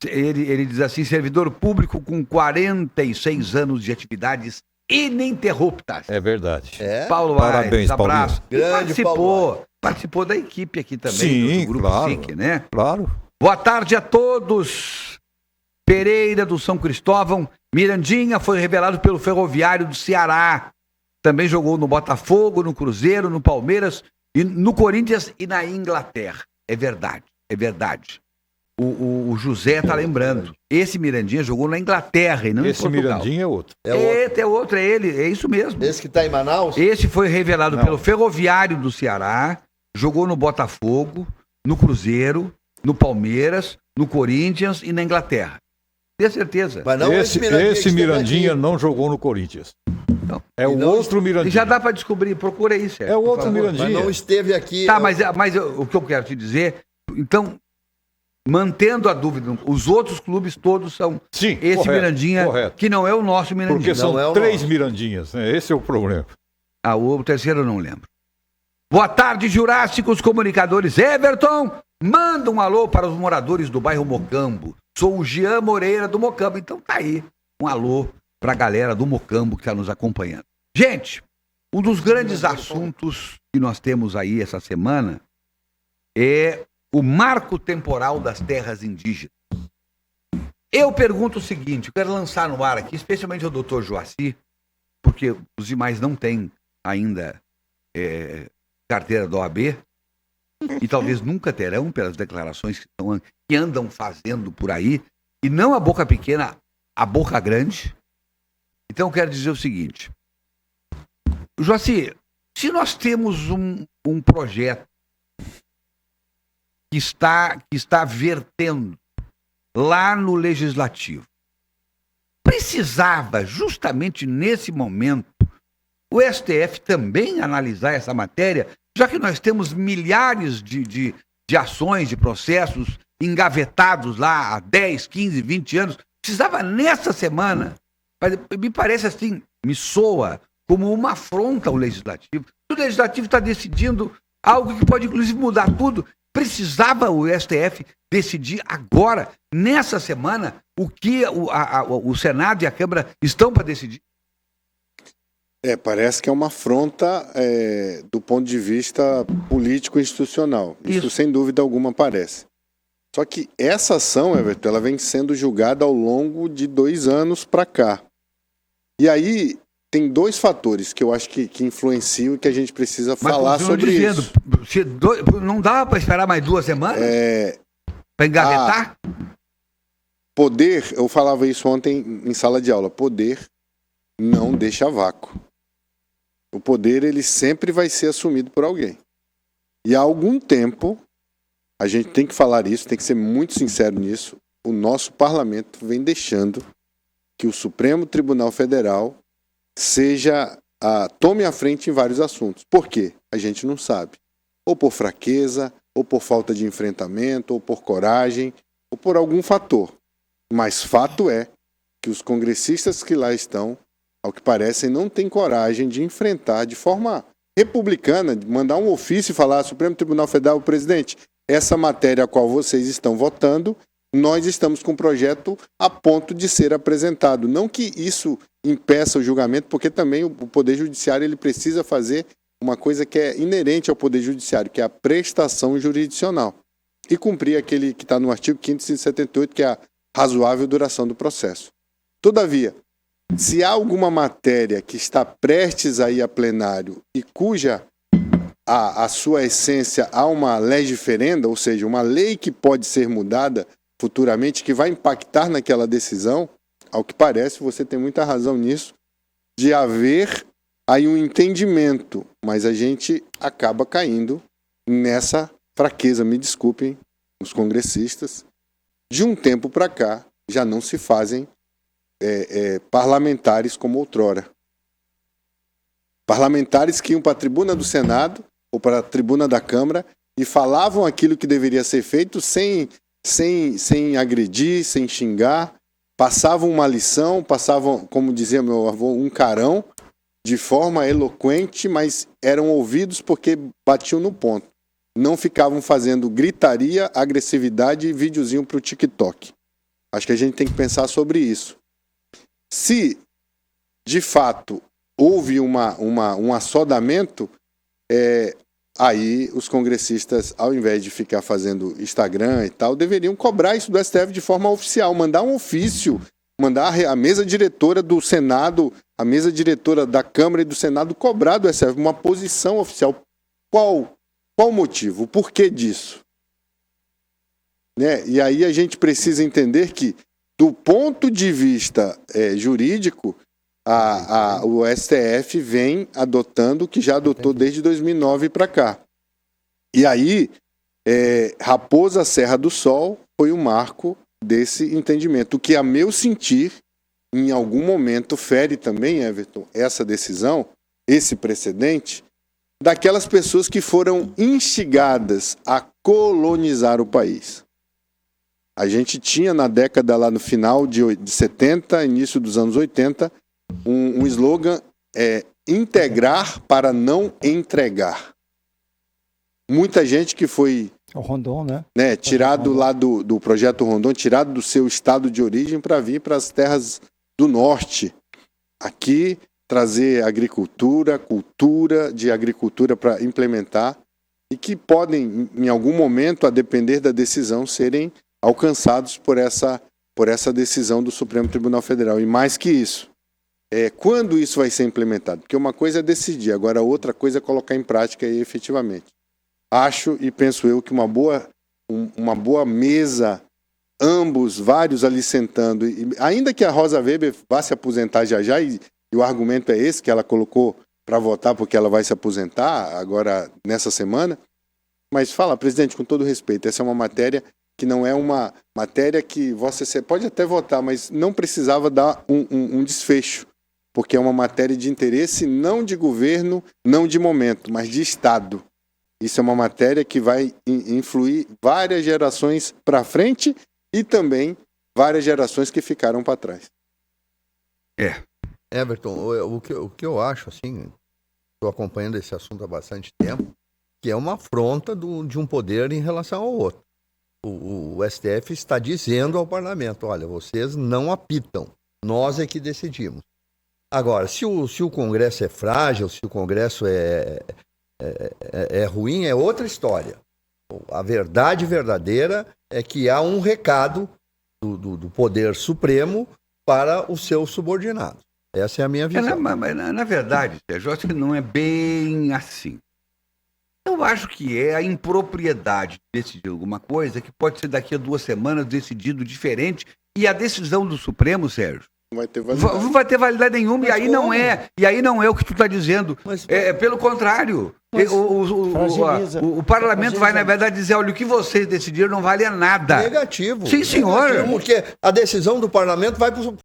Ele diz assim, servidor público com 46 anos de atividades ininterruptas. É verdade. Paulo Parabéns, Aires, abraço. Paulinho. E Grande Paulo participou da equipe aqui também, Sim, do grupo claro. SIC, né? Claro. Boa tarde a todos. Pereira do São Cristóvão. Mirandinha foi revelado pelo Ferroviário do Ceará. Também jogou no Botafogo, no Cruzeiro, no Palmeiras, e no Corinthians e na Inglaterra. É verdade, é verdade. o José tá lembrando. Esse Mirandinha jogou na Inglaterra e não Esse em Portugal. Mirandinha é outro. É outro, é ele, é isso mesmo. Esse que tá em Manaus? Esse foi revelado pelo Ferroviário do Ceará, jogou no Botafogo, no Cruzeiro, no Palmeiras, no Corinthians e na Inglaterra. Tenho certeza. Mas não Esse Mirandinha não jogou no Corinthians. Não. É o outro Mirandinha. Já dá para descobrir, procura aí, Sérgio. É o outro Mirandinha. Mas não esteve aqui. Tá, mas o que eu quero te dizer, então, mantendo a dúvida, os outros clubes todos são Sim, esse correto, Mirandinha, correto. que não é o nosso Mirandinha. Porque são Não é o 3 nosso. Mirandinhas, né? Esse é o problema. Ah, o terceiro eu não lembro. Boa tarde, Jurássicos Comunicadores. Everton, manda um alô para os moradores do bairro Mocambo. Sou o Jean Moreira do Mocambo. Então tá aí, um alô para a galera do Mocambo que está nos acompanhando. Gente, um dos grandes assuntos que nós temos aí essa semana é o marco temporal das terras indígenas. Eu pergunto o seguinte, eu quero lançar no ar aqui, especialmente ao doutor Joaci, porque os demais não têm ainda carteira da OAB, e talvez nunca terão, pelas declarações que andam fazendo por aí, e não a boca pequena, a boca grande. Então eu quero dizer o seguinte, Joaci, se nós temos um projeto que está vertendo lá no Legislativo, precisava justamente nesse momento o STF também analisar essa matéria, já que nós temos milhares de ações, de processos engavetados lá há 10, 15, 20 anos, precisava nessa semana, me parece assim, me soa como uma afronta ao Legislativo. O Legislativo está decidindo algo que pode inclusive mudar tudo. Precisava o STF decidir agora, nessa semana, o que o Senado e a Câmara estão para decidir? Parece que é uma afronta do ponto de vista político-institucional. Isso sem dúvida alguma parece. Só que essa ação, Everton, ela vem sendo julgada ao longo de 2 anos para cá. E aí tem 2 fatores que eu acho que influenciam e que a gente precisa falar sobre isso. Não dava para esperar mais 2 semanas? Para engavetar? Poder, eu falava isso ontem em sala de aula, poder não deixa vácuo. O poder, ele sempre vai ser assumido por alguém. E há algum tempo, a gente tem que falar isso, tem que ser muito sincero nisso, o nosso parlamento vem deixando que o Supremo Tribunal Federal tome a frente em vários assuntos. Por quê? A gente não sabe. Ou por fraqueza, ou por falta de enfrentamento, ou por coragem, ou por algum fator. Mas fato é que os congressistas que lá estão, ao que parecem, não têm coragem de enfrentar de forma republicana, de mandar um ofício e falar: Supremo Tribunal Federal, presidente, essa matéria a qual vocês estão votando, nós estamos com um projeto a ponto de ser apresentado. Não que isso impeça o julgamento, porque também o Poder Judiciário ele precisa fazer uma coisa que é inerente ao Poder Judiciário, que é a prestação jurisdicional, e cumprir aquele que está no artigo 578, que é a razoável duração do processo. Todavia, se há alguma matéria que está prestes a ir a plenário e cuja a sua essência há uma legiferenda, ou seja, uma lei que pode ser mudada futuramente, que vai impactar naquela decisão, ao que parece, você tem muita razão nisso, de haver aí um entendimento, mas a gente acaba caindo nessa fraqueza, me desculpem, os congressistas, de um tempo para cá já não se fazem parlamentares como outrora. Parlamentares que iam para a tribuna do Senado ou para a tribuna da Câmara e falavam aquilo que deveria ser feito sem agredir, sem xingar, passavam uma lição, passavam, como dizia meu avô, um carão, de forma eloquente, mas eram ouvidos porque batiam no ponto. Não ficavam fazendo gritaria, agressividade e videozinho para o TikTok. Acho que a gente tem que pensar sobre isso. Se, de fato, houve um assodamento, aí os congressistas, ao invés de ficar fazendo Instagram e tal, deveriam cobrar isso do STF de forma oficial, mandar um ofício, mandar a mesa diretora do Senado, a mesa diretora da Câmara e do Senado cobrar do STF uma posição oficial. Qual o motivo? O porquê disso? né? E aí a gente precisa entender que, do ponto de vista jurídico, o STF vem adotando o que já adotou desde 2009 para cá. E aí, Raposa Serra do Sol foi o marco desse entendimento. O que, a meu sentir, em algum momento fere também, Everton, essa decisão, esse precedente, daquelas pessoas que foram instigadas a colonizar o país. A gente tinha na década, lá no final de 70, início dos anos 80, um slogan, integrar para não entregar. Muita gente que foi O Rondon, né? Tirado lá do projeto Rondon, tirado do seu estado de origem para vir para as terras do norte. Aqui, trazer agricultura, cultura de agricultura para implementar e que podem, em algum momento, a depender da decisão, serem alcançados por essa decisão do Supremo Tribunal Federal. E mais que isso, quando isso vai ser implementado? Porque uma coisa é decidir, agora outra coisa é colocar em prática e efetivamente. Acho e penso eu que uma boa mesa, vários ali sentando, e ainda que a Rosa Weber vá se aposentar já, e o argumento é esse, que ela colocou para votar porque ela vai se aposentar agora nessa semana, mas fala, presidente, com todo respeito, essa é uma matéria que não é uma matéria que você pode até votar, mas não precisava dar um desfecho, porque é uma matéria de interesse não de governo, não de momento, mas de Estado. Isso é uma matéria que vai influir várias gerações para frente e também várias gerações que ficaram para trás. Everton, o que eu acho, assim, estou acompanhando esse assunto há bastante tempo, que é uma afronta de um poder em relação ao outro. O STF está dizendo ao parlamento, olha, vocês não apitam, nós é que decidimos. Agora, se o Congresso é frágil, se o Congresso é ruim, é outra história. A verdade verdadeira é que há um recado do Poder Supremo para os seus subordinados. Essa é a minha visão. Mas na verdade, Sérgio, eu acho que não é bem assim. Eu acho que é a impropriedade de decidir alguma coisa que pode ser daqui a 2 semanas decidido diferente, e a decisão do Supremo, Sérgio, Não vai ter validade. não vai ter validade nenhuma, Mas e aí não é o que tu está dizendo. Mas- Pelo contrário. Fragiliza. O parlamento vai, na verdade, dizer, olha, o que vocês decidiram não vale a nada. Negativo. Sim, senhor. Negativo, porque a decisão do parlamento vai para o